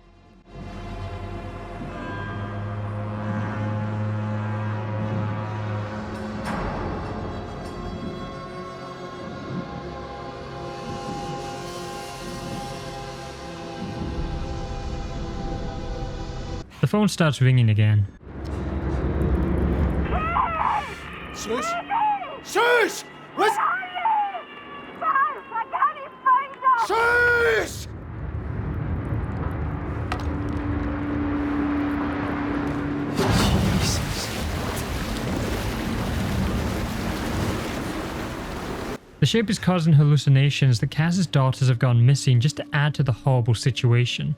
The phone starts ringing again. Sus? Sus! What's... Sus! The Shape is causing hallucinations that Kaz's daughters have gone missing just to add to the horrible situation.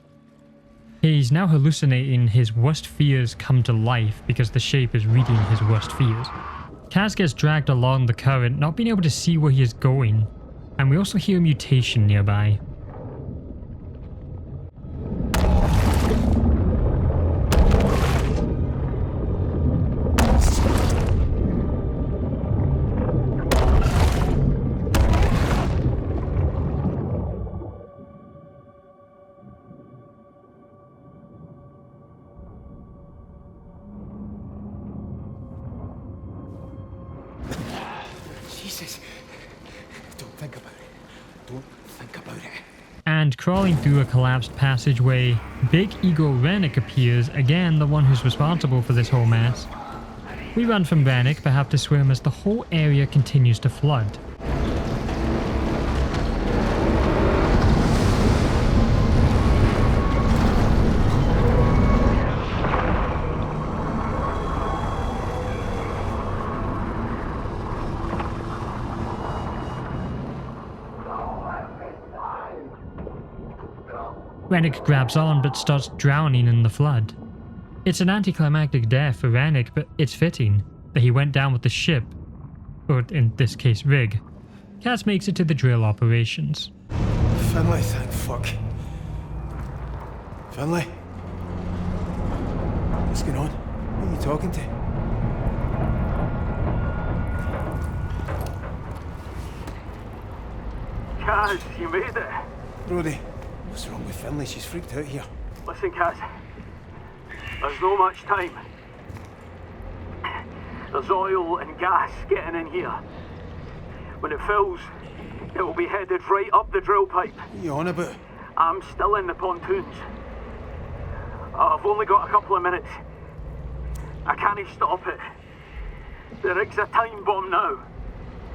He's now hallucinating his worst fears come to life because the Shape is reading his worst fears. Kaz gets dragged along the current, not being able to see where he is going, and we also hear a mutation nearby. Jesus. Don't think about it. Don't think about it. And crawling through a collapsed passageway, Big Ego Rennick appears, again the one who's responsible for this whole mess. We run from Rennick but have to swim as the whole area continues to flood. Rennick grabs on but starts drowning in the flood. It's an anticlimactic death for Rennick, but it's fitting that he went down with the ship, or in this case rig. Kaz makes it to the drill operations. Finlay, thank fuck. Finlay? What's going on? Who are you talking to? Kaz, you made it. Brody, what's wrong with Finlay? She's freaked out here. Listen, Kaz. There's no much time. There's oil and gas getting in here. When it fills, it will be headed right up the drill pipe. What are you on about? I'm still in the pontoons. I've only got a couple of minutes. I can't stop it. The rig's a time bomb now.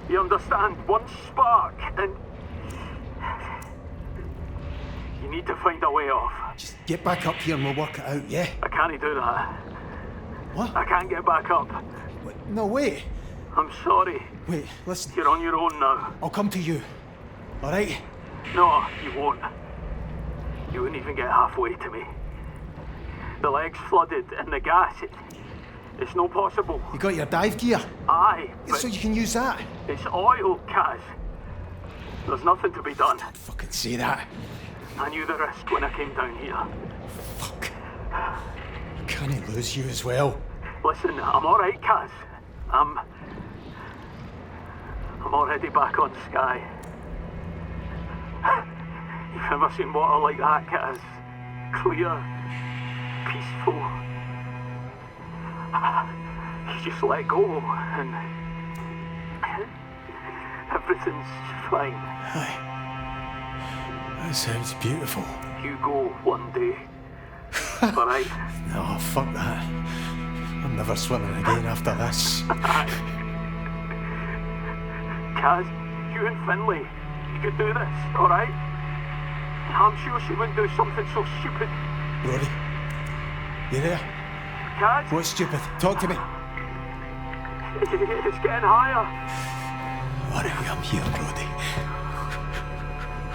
You understand? One spark and... You need to find a way off. Just get back up here and we'll work it out, yeah? I can't do that. What? I can't get back up. Wait, no, wait. I'm sorry. Wait, listen. You're on your own now. I'll come to you. All right? No, you won't. You wouldn't even get halfway to me. The leg's flooded and the gas, it's no possible. You got your dive gear? Aye. So you can use that? It's oil, Kaz. There's nothing to be done. Don't fucking say that. I knew the risk when I came down here. Fuck. Can I lose you as well? Listen, I'm alright, Kaz. I'm already back on Skye. You've never seen water like that, Kaz. Clear, peaceful. You just let go and everything's fine. Aye. That sounds beautiful. You go one day. Alright? No, fuck that. I'm never swimming again after this. Kaz, you and Finlay, you could do this, alright? I'm sure she wouldn't do something so stupid. Brody, you there? Kaz? What's stupid? Talk to me. It's getting higher. Alright, I'm here, Brody.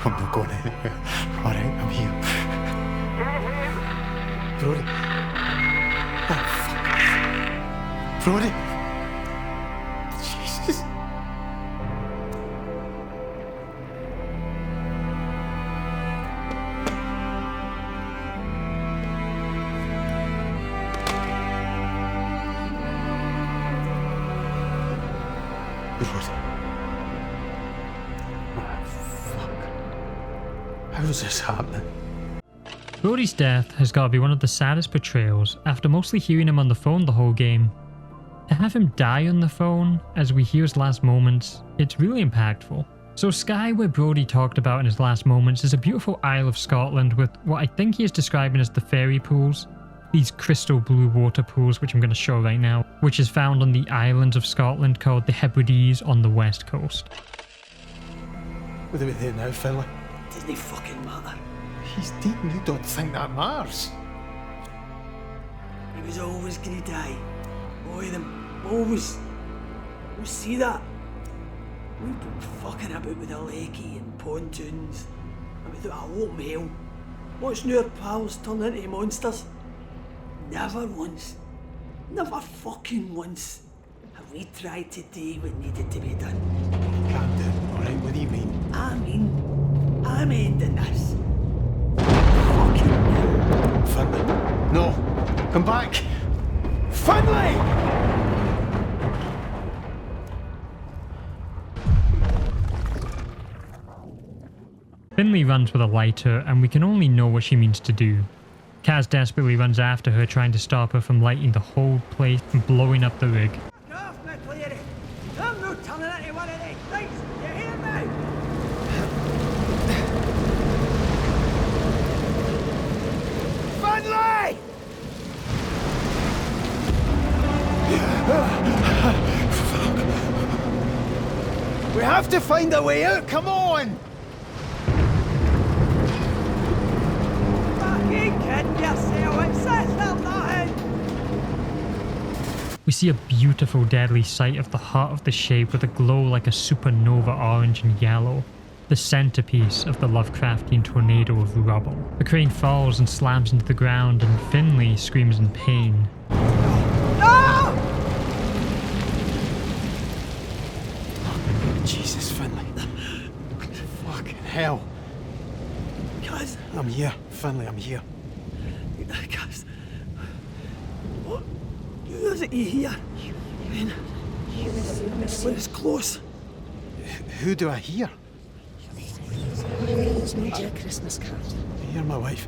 I'm not going anywhere. Alright, I'm here. Get him! Brody. Oh, fuck. Brody. Jesus. How's this happening? Brody's death has got to be one of the saddest portrayals after mostly hearing him on the phone the whole game. To have him die on the phone as we hear his last moments, it's really impactful. So Skye, where Brody talked about in his last moments, is a beautiful Isle of Scotland with what I think he is describing as the fairy pools. These crystal blue water pools, which I'm going to show right now, which is found on the islands of Scotland called the Hebrides on the west coast. What are we doing now, Finlay? Doesn't fucking matter. He's dead and you don't think that matters. He was always gonna die. All of them. Always. We see that. We've been fucking about with a lakey and pontoons. And without a open hell. Watching our pals turn into monsters. Never once. Never fucking once have we tried to do what needed to be done. Calm down, alright? What do you mean? I'm ending this. Fucking hell. Finlay. No. Come back. Finlay! Finlay runs with a lighter, and we can only know what she means to do. Kaz desperately runs after her, trying to stop her from lighting the whole place and blowing up the rig. Get off me, Clary! I'm not turning into one of these things! You hear me? Finlay! We have to find a way out, come on! Fucking kidding yourself, it's this or nothing! We see a beautiful deadly sight of the heart of the shape with a glow like a supernova orange and yellow. The centerpiece of the Lovecraftian tornado of rubble. The crane falls and slams into the ground and Finlay screams in pain. No! Jesus, Finlay. Fucking hell. Guys. I'm here, Finlay, I'm here. Guys. What? Is it you here? When it's close. Who do I hear? It's not your Christmas card. You're my wife.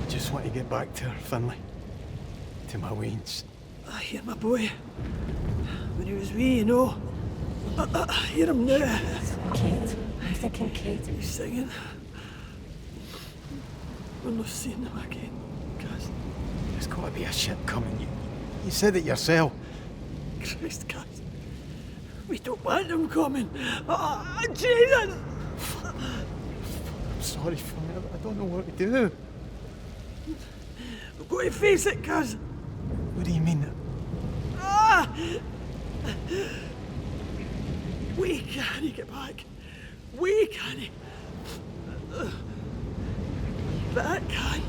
I just want to get back to her, Finlay. To my weans. I hear my boy. When he was wee, you know. I hear him now. Kate. I'm thinking Kate. He's singing. We're not seeing him again, Kaz. There's got to be a ship coming. You said it yourself. Christ, Kaz. We don't want him coming. Jesus! I'm sorry, Finlay. I don't know what to do. We've got to face it, Kaz. What do you mean? We can't get back. We can't. But I can.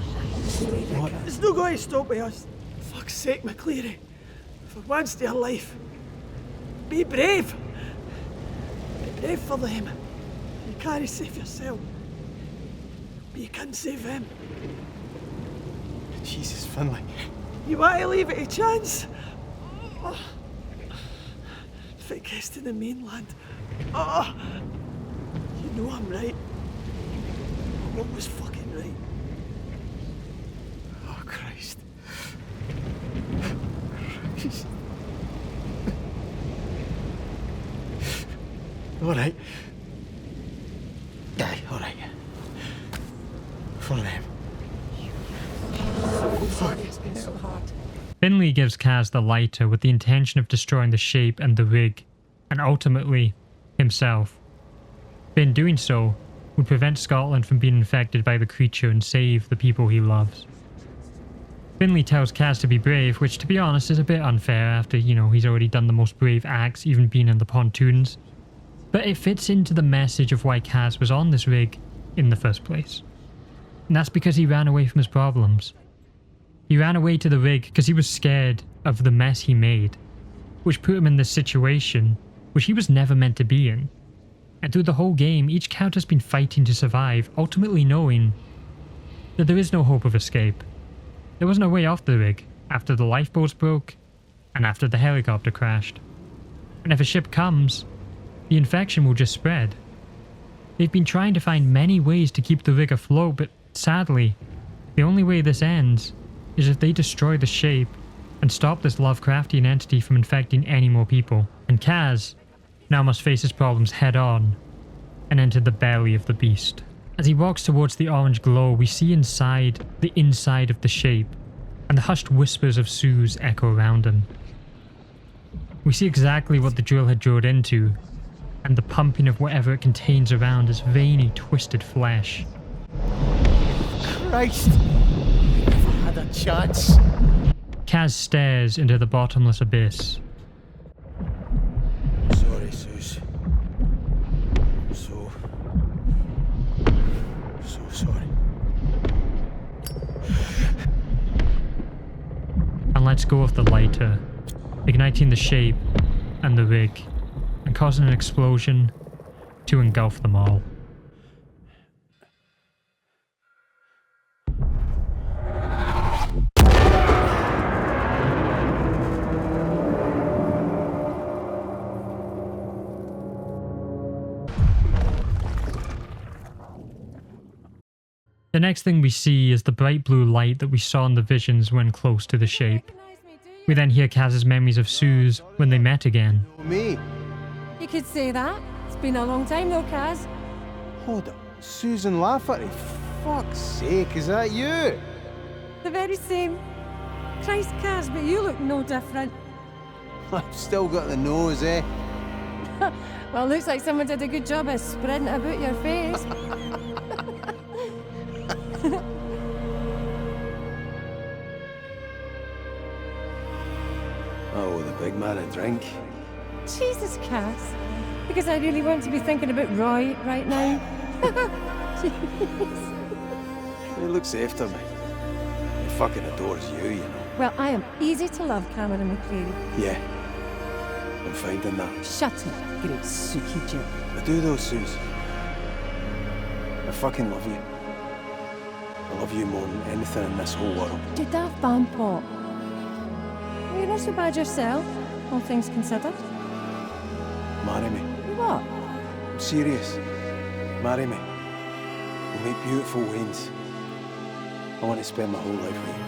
What? It's not going to stop with us. Fuck's sake, McCleary. For once in your life, be brave. Be brave for them. You can't save yourself, but you can save them. Jesus, Finlay. You want to leave it a chance? If it gets to the mainland, you know I'm right. I'm always fucking right. Oh, Christ. Christ. All right. Aye, all right. For them. It's so hard. Finlay gives Kaz the lighter with the intention of destroying the shape and the rig, and ultimately, himself. But in doing so, would prevent Scotland from being infected by the creature and save the people he loves. Finlay tells Kaz to be brave, which to be honest is a bit unfair after, he's already done the most brave acts, even being in the pontoons. But it fits into the message of why Kaz was on this rig in the first place. And that's because he ran away from his problems. He ran away to the rig because he was scared of the mess he made, which put him in this situation which he was never meant to be in. And through the whole game, each character's been fighting to survive, ultimately knowing that there is no hope of escape. There was no way off the rig after the lifeboats broke and after the helicopter crashed. And if a ship comes, the infection will just spread. They've been trying to find many ways to keep the rig afloat, but sadly, the only way this ends is if they destroy the shape and stop this Lovecraftian entity from infecting any more people. And Kaz now must face his problems head on and enter the belly of the beast. As he walks towards the orange glow, we see inside the inside of the shape, and the hushed whispers of Sue's echo around him. We see exactly what the drill had drilled into, and the pumping of whatever it contains around his veiny, twisted flesh. Christ! I never had a chance. Kaz stares into the bottomless abyss. Sorry, Suze. So sorry. And lets go of the lighter, igniting the shape and the rig, and causing an explosion to engulf them all. The next thing we see is the bright blue light that we saw in the visions when close to the shape. We then hear Kaz's memories of Suze when they met again. Me? You could say that. It's been a long time though, Kaz. Hold up. Susan Lafferty? Fuck's sake, is that you? The very same. Christ, Kaz, but you look no different. I've still got the nose, eh? Well, looks like someone did a good job of spreading it about your face. Oh, the big man a drink. Jesus, Kaz. Because I really want to be thinking about Roy right now. Jeez. He looks after me. He fucking adores you know. Well, I am easy to love, Cameron McCleary. Yeah. I'm finding that. Shut up, great Suki Jim. I do though, Suze. I fucking love you. I love you more than anything in this whole world. You daft bandpot. Well, you're not so bad yourself, all things considered. Marry me. What? I'm serious. Marry me. We'll make beautiful wains. I want to spend my whole life with you.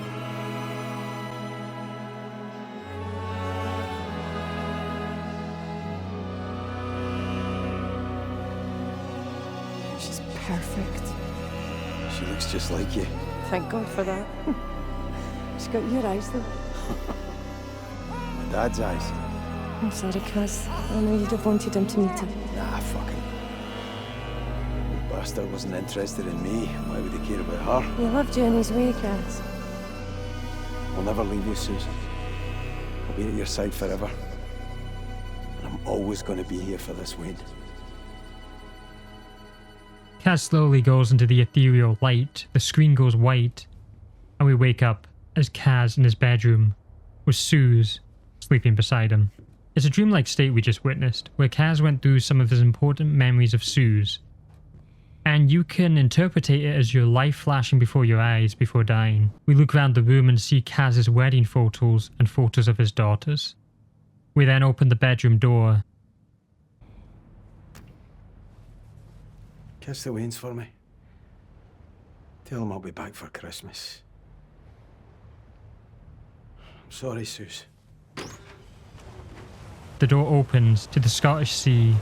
She's perfect. She looks just like you. Thank God for that. She's got your eyes, though. My dad's eyes. I'm sorry, Kaz. I know you'd have wanted him to meet her. Nah, fuck him. The bastard wasn't interested in me. Why would he care about her? He loved you in his way, Kaz. I'll never leave you, Susan. I'll be at your side forever. And I'm always going to be here for this Wayne. Kaz slowly goes into the ethereal light, the screen goes white, and we wake up as Kaz in his bedroom, with Suze sleeping beside him. It's a dreamlike state we just witnessed, where Kaz went through some of his important memories of Suze, and you can interpret it as your life flashing before your eyes before dying. We look around the room and see Kaz's wedding photos and photos of his daughters. We then open the bedroom door. Kiss the Waynes for me. Tell them I'll be back for Christmas. I'm sorry, Suze. The door opens to the Scottish Sea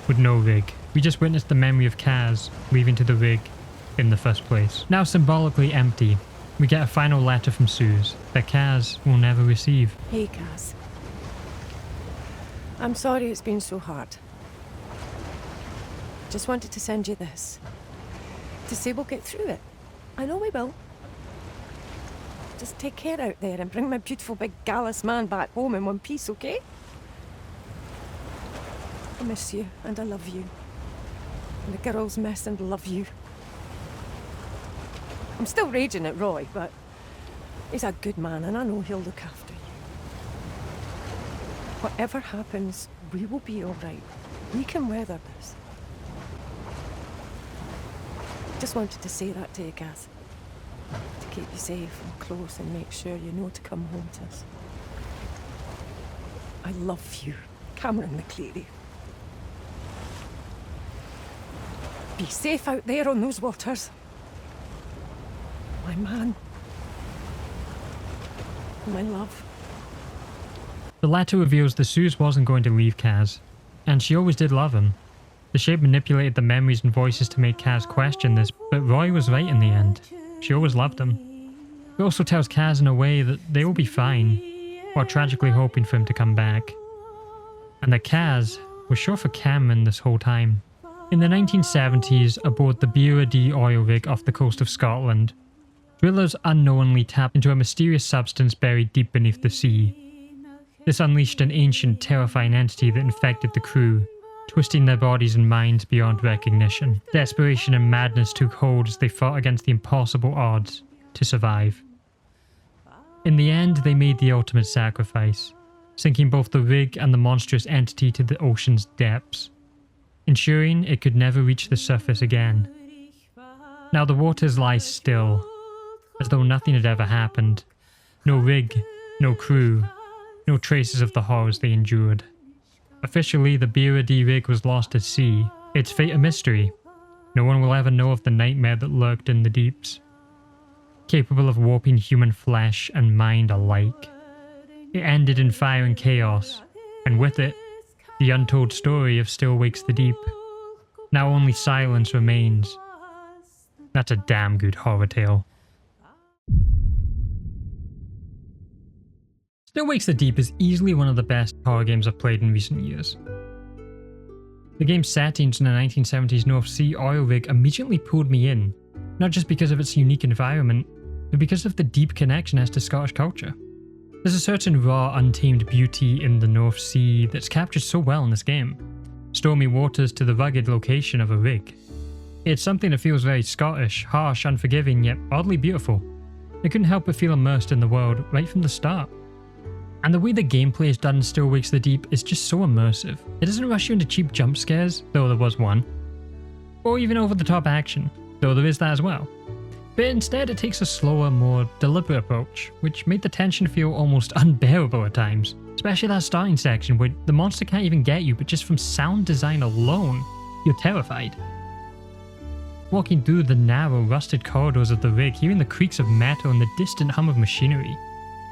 with no rig. We just witnessed the memory of Kaz leaving to the rig in the first place. Now symbolically empty, we get a final letter from Suze that Kaz will never receive. Hey, Kaz. I'm sorry it's been so hard. Just wanted to send you this. To say we'll get through it. I know we will. Just take care out there and bring my beautiful big gallus man back home in one piece, okay? I miss you and I love you. And the girls miss and love you. I'm still raging at Roy, but he's a good man and I know he'll look after you. Whatever happens, we will be all right. We can weather this. Just wanted to say that to you, Kaz. To keep you safe and close and make sure you know to come home to us. I love you, Cameron McCleary. Be safe out there on those waters. My man. My love. The letter reveals that Suze wasn't going to leave Kaz, and she always did love him. The shape manipulated the memories and voices to make Kaz question this, but Roy was right in the end. She always loved him. It also tells Kaz in a way that they will be fine, while tragically hoping for him to come back. And that Kaz was sure for Cameron this whole time. In the 1970s, aboard the Bura D oil rig off the coast of Scotland, drillers unknowingly tapped into a mysterious substance buried deep beneath the sea. This unleashed an ancient, terrifying entity that infected the crew, twisting their bodies and minds beyond recognition. Desperation and madness took hold as they fought against the impossible odds to survive. In the end, they made the ultimate sacrifice, sinking both the rig and the monstrous entity to the ocean's depths, ensuring it could never reach the surface again. Now the waters lie still, as though nothing had ever happened. No rig, no crew, no traces of the horrors they endured. Officially, the Bura D rig was lost at sea, its fate a mystery. No one will ever know of the nightmare that lurked in the deeps. Capable of warping human flesh and mind alike. It ended in fire and chaos, and with it, the untold story of Still Wakes the Deep. Now only silence remains. That's a damn good horror tale. Still Wakes the Deep is easily one of the best horror games I've played in recent years. The game's settings in the 1970s North Sea oil rig immediately pulled me in, not just because of its unique environment, but because of the deep connection it has to Scottish culture. There's a certain raw, untamed beauty in the North Sea that's captured so well in this game. Stormy waters to the rugged location of a rig. It's something that feels very Scottish, harsh, unforgiving, yet oddly beautiful. I couldn't help but feel immersed in the world right from the start. And the way the gameplay is done in Still Wakes the Deep is just so immersive. It doesn't rush you into cheap jump scares, though there was one, or even over-the-top action, though there is that as well. But instead it takes a slower, more deliberate approach, which made the tension feel almost unbearable at times, especially that starting section where the monster can't even get you, but just from sound design alone, you're terrified. walking through the narrow, rusted corridors of the rig, hearing the creaks of metal and the distant hum of machinery.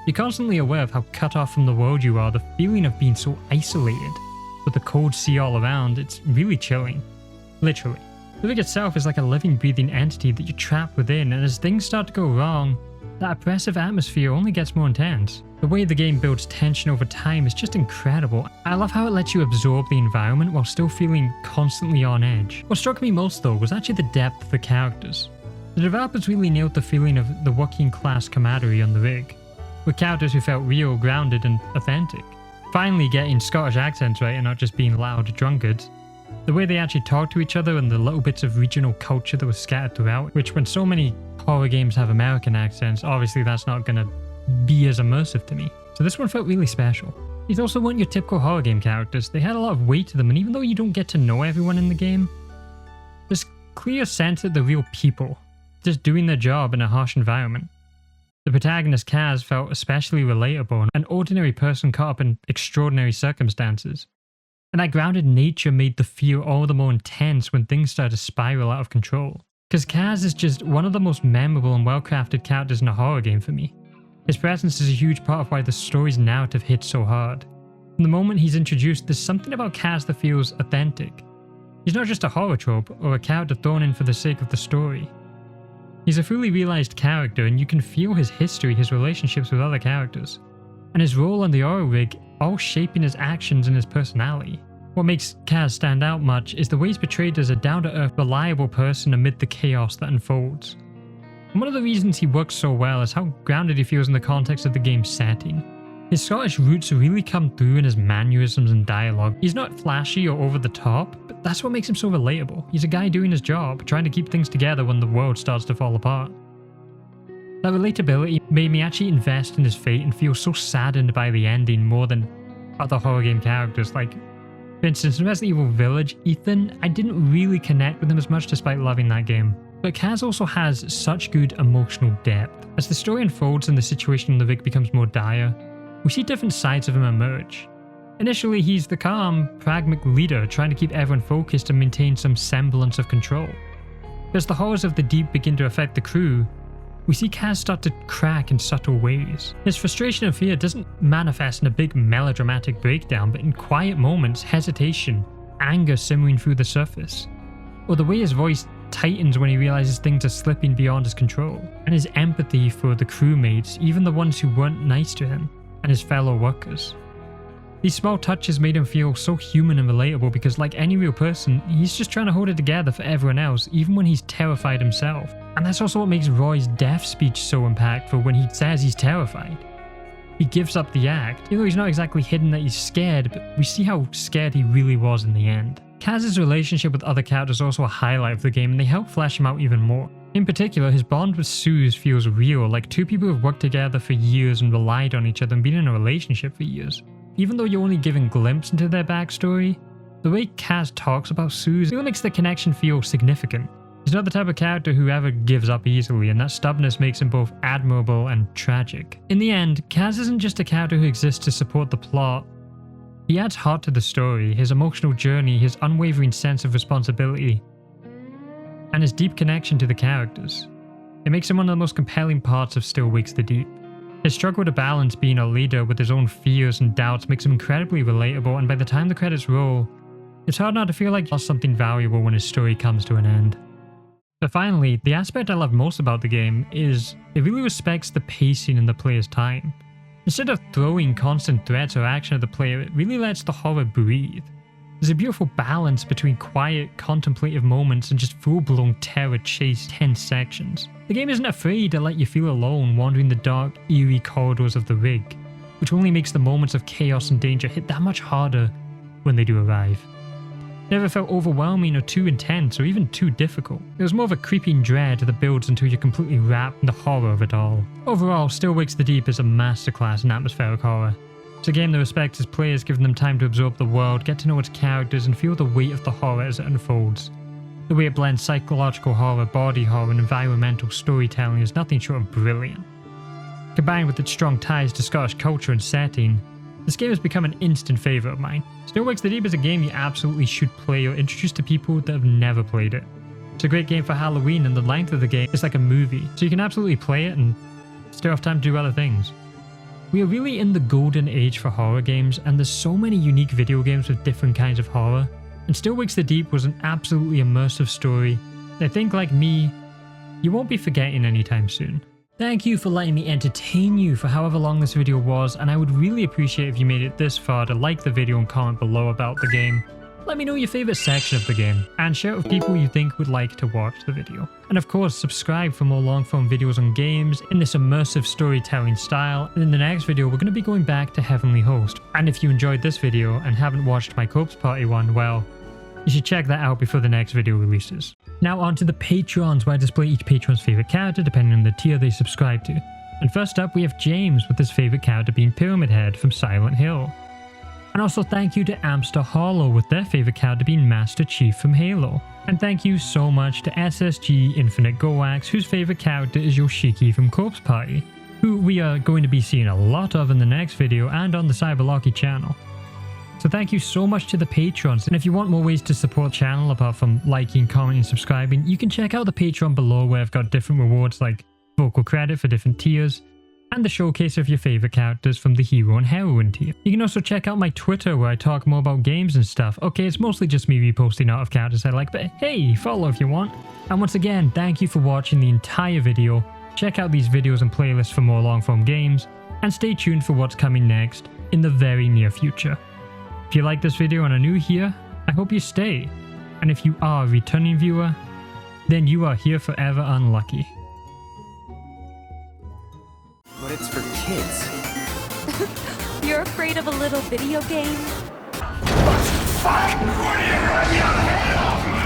You're constantly aware of how cut off from the world you are, the feeling of being so isolated. With the cold sea all around, it's really chilling. Literally. The rig itself is like a living, breathing entity that you're trapped within, and as things start to go wrong, that oppressive atmosphere only gets more intense. The way the game builds tension over time is just incredible. I love how it lets you absorb the environment while still feeling constantly on edge. What struck me most though was actually the depth of the characters. The developers really nailed the feeling of the working class camaraderie on the rig, with characters who felt real, grounded and authentic. Finally getting Scottish accents right and not just being loud drunkards. The way they actually talk to each other and the little bits of regional culture that was scattered throughout, which when so many horror games have American accents, obviously that's not gonna be as immersive to me. So this one felt really special. These also weren't your typical horror game characters. They had a lot of weight to them, and even though you don't get to know everyone in the game, there's clear sense that they're real people, just doing their job in a harsh environment. The protagonist Kaz felt especially relatable, an ordinary person caught up in extraordinary circumstances. And that grounded nature made the fear all the more intense when things started to spiral out of control. Because Kaz is just one of the most memorable and well-crafted characters in a horror game for me. His presence is a huge part of why the story's narrative hits so hard. From the moment he's introduced, there's something about Kaz that feels authentic. He's not just a horror trope or a character thrown in for the sake of the story. He's a fully realised character, and you can feel his history, his relationships with other characters, and his role on the oil rig all shaping his actions and his personality. What makes Kaz stand out much is the way he's portrayed as a down-to-earth, reliable person amid the chaos that unfolds. And one of the reasons he works so well is how grounded he feels in the context of the game's setting. His Scottish roots really come through in his mannerisms and dialogue. He's not flashy or over the top, but that's what makes him so relatable. He's a guy doing his job, trying to keep things together when the world starts to fall apart. That relatability made me actually invest in his fate and feel so saddened by the ending more than other horror game characters. Like, for instance, in Resident Evil Village, Ethan, I didn't really connect with him as much despite loving that game. But Kaz also has such good emotional depth. As the story unfolds and the situation on the rig becomes more dire, we see different sides of him emerge. Initially, he's the calm, pragmatic leader trying to keep everyone focused and maintain some semblance of control. But as the horrors of the deep begin to affect the crew, we see Kaz start to crack in subtle ways. His frustration and fear doesn't manifest in a big melodramatic breakdown, but in quiet moments, hesitation, anger simmering through the surface. Or the way his voice tightens when he realizes things are slipping beyond his control. And his empathy for the crewmates, even the ones who weren't nice to him, and his fellow workers. These small touches made him feel so human and relatable because, like any real person, he's just trying to hold it together for everyone else, even when he's terrified himself. And that's also what makes Roy's death speech so impactful when he says he's terrified. He gives up the act, even though he's not exactly hidden that he's scared, but we see how scared he really was in the end. Kaz's relationship with other characters is also a highlight of the game, and they help flesh him out even more. In particular, his bond with Suze feels real, like two people who've worked together for years and relied on each other and been in a relationship for years. Even though you're only given a glimpse into their backstory, the way Kaz talks about Suze really makes the connection feel significant. He's not the type of character who ever gives up easily, and that stubbornness makes him both admirable and tragic. In the end, Kaz isn't just a character who exists to support the plot. He adds heart to the story, his emotional journey, his unwavering sense of responsibility, and his deep connection to the characters. It makes him one of the most compelling parts of Still Wakes the Deep. His struggle to balance being a leader with his own fears and doubts makes him incredibly relatable, and by the time the credits roll, it's hard not to feel like he lost something valuable when his story comes to an end. But finally, the aspect I love most about the game is it really respects the pacing and the player's time. Instead of throwing constant threats or action at the player, it really lets the horror breathe. There's a beautiful balance between quiet, contemplative moments and just full-blown terror chase tense sections. The game isn't afraid to let you feel alone wandering the dark, eerie corridors of the rig, which only makes the moments of chaos and danger hit that much harder when they do arrive. It never felt overwhelming or too intense or even too difficult. It was more of a creeping dread that builds until you're completely wrapped in the horror of it all. Overall, Still Wakes the Deep is a masterclass in atmospheric horror. It's a game that respects its players, giving them time to absorb the world, get to know its characters, and feel the weight of the horror as it unfolds. The way it blends psychological horror, body horror, and environmental storytelling is nothing short of brilliant. Combined with its strong ties to Scottish culture and setting, this game has become an instant favourite of mine. Still Wakes the Deep is a game you absolutely should play or introduce to people that have never played it. It's a great game for Halloween, and the length of the game is like a movie, so you can absolutely play it and still have time to do other things. We are really in the golden age for horror games, and there's so many unique video games with different kinds of horror, and Still Wakes the Deep was an absolutely immersive story that I think, like me, you won't be forgetting anytime soon. Thank you for letting me entertain you for however long this video was, and I would really appreciate if you made it this far to like the video and comment below about the game. Let me know your favourite section of the game, and share it with people you think would like to watch the video. And of course, subscribe for more long form videos on games in this immersive storytelling style, and in the next video we're going to be going back to Heavenly Host. And if you enjoyed this video and haven't watched my Corpse Party one, well, you should check that out before the next video releases. Now on to the Patrons, where I display each patron's favourite character depending on the tier they subscribe to. And first up we have James, with his favourite character being Pyramid Head from Silent Hill. And also thank you to Amster Hollow, with their favourite character being Master Chief from Halo. And thank you so much to SSG Infinite Goax, whose favourite character is Yoshiki from Corpse Party, who we are going to be seeing a lot of in the next video and on the Cyberlocky channel. So thank you so much to the patrons, and if you want more ways to support the channel apart from liking, commenting, and subscribing, you can check out the Patreon below, where I've got different rewards like vocal credit for different tiers, and the showcase of your favourite characters from the hero and heroine tier. You can also check out my Twitter, where I talk more about games and stuff. Okay, it's mostly just me reposting art of characters I like, but hey, follow if you want. And once again, thank you for watching the entire video. Check out these videos and playlists for more long form games, and stay tuned for what's coming next in the very near future. If you like this video and are new here, I hope you stay. And if you are a returning viewer, then you are here forever unlucky. But it's for kids. You're afraid of a little video game? Fuck! What are you running your head off?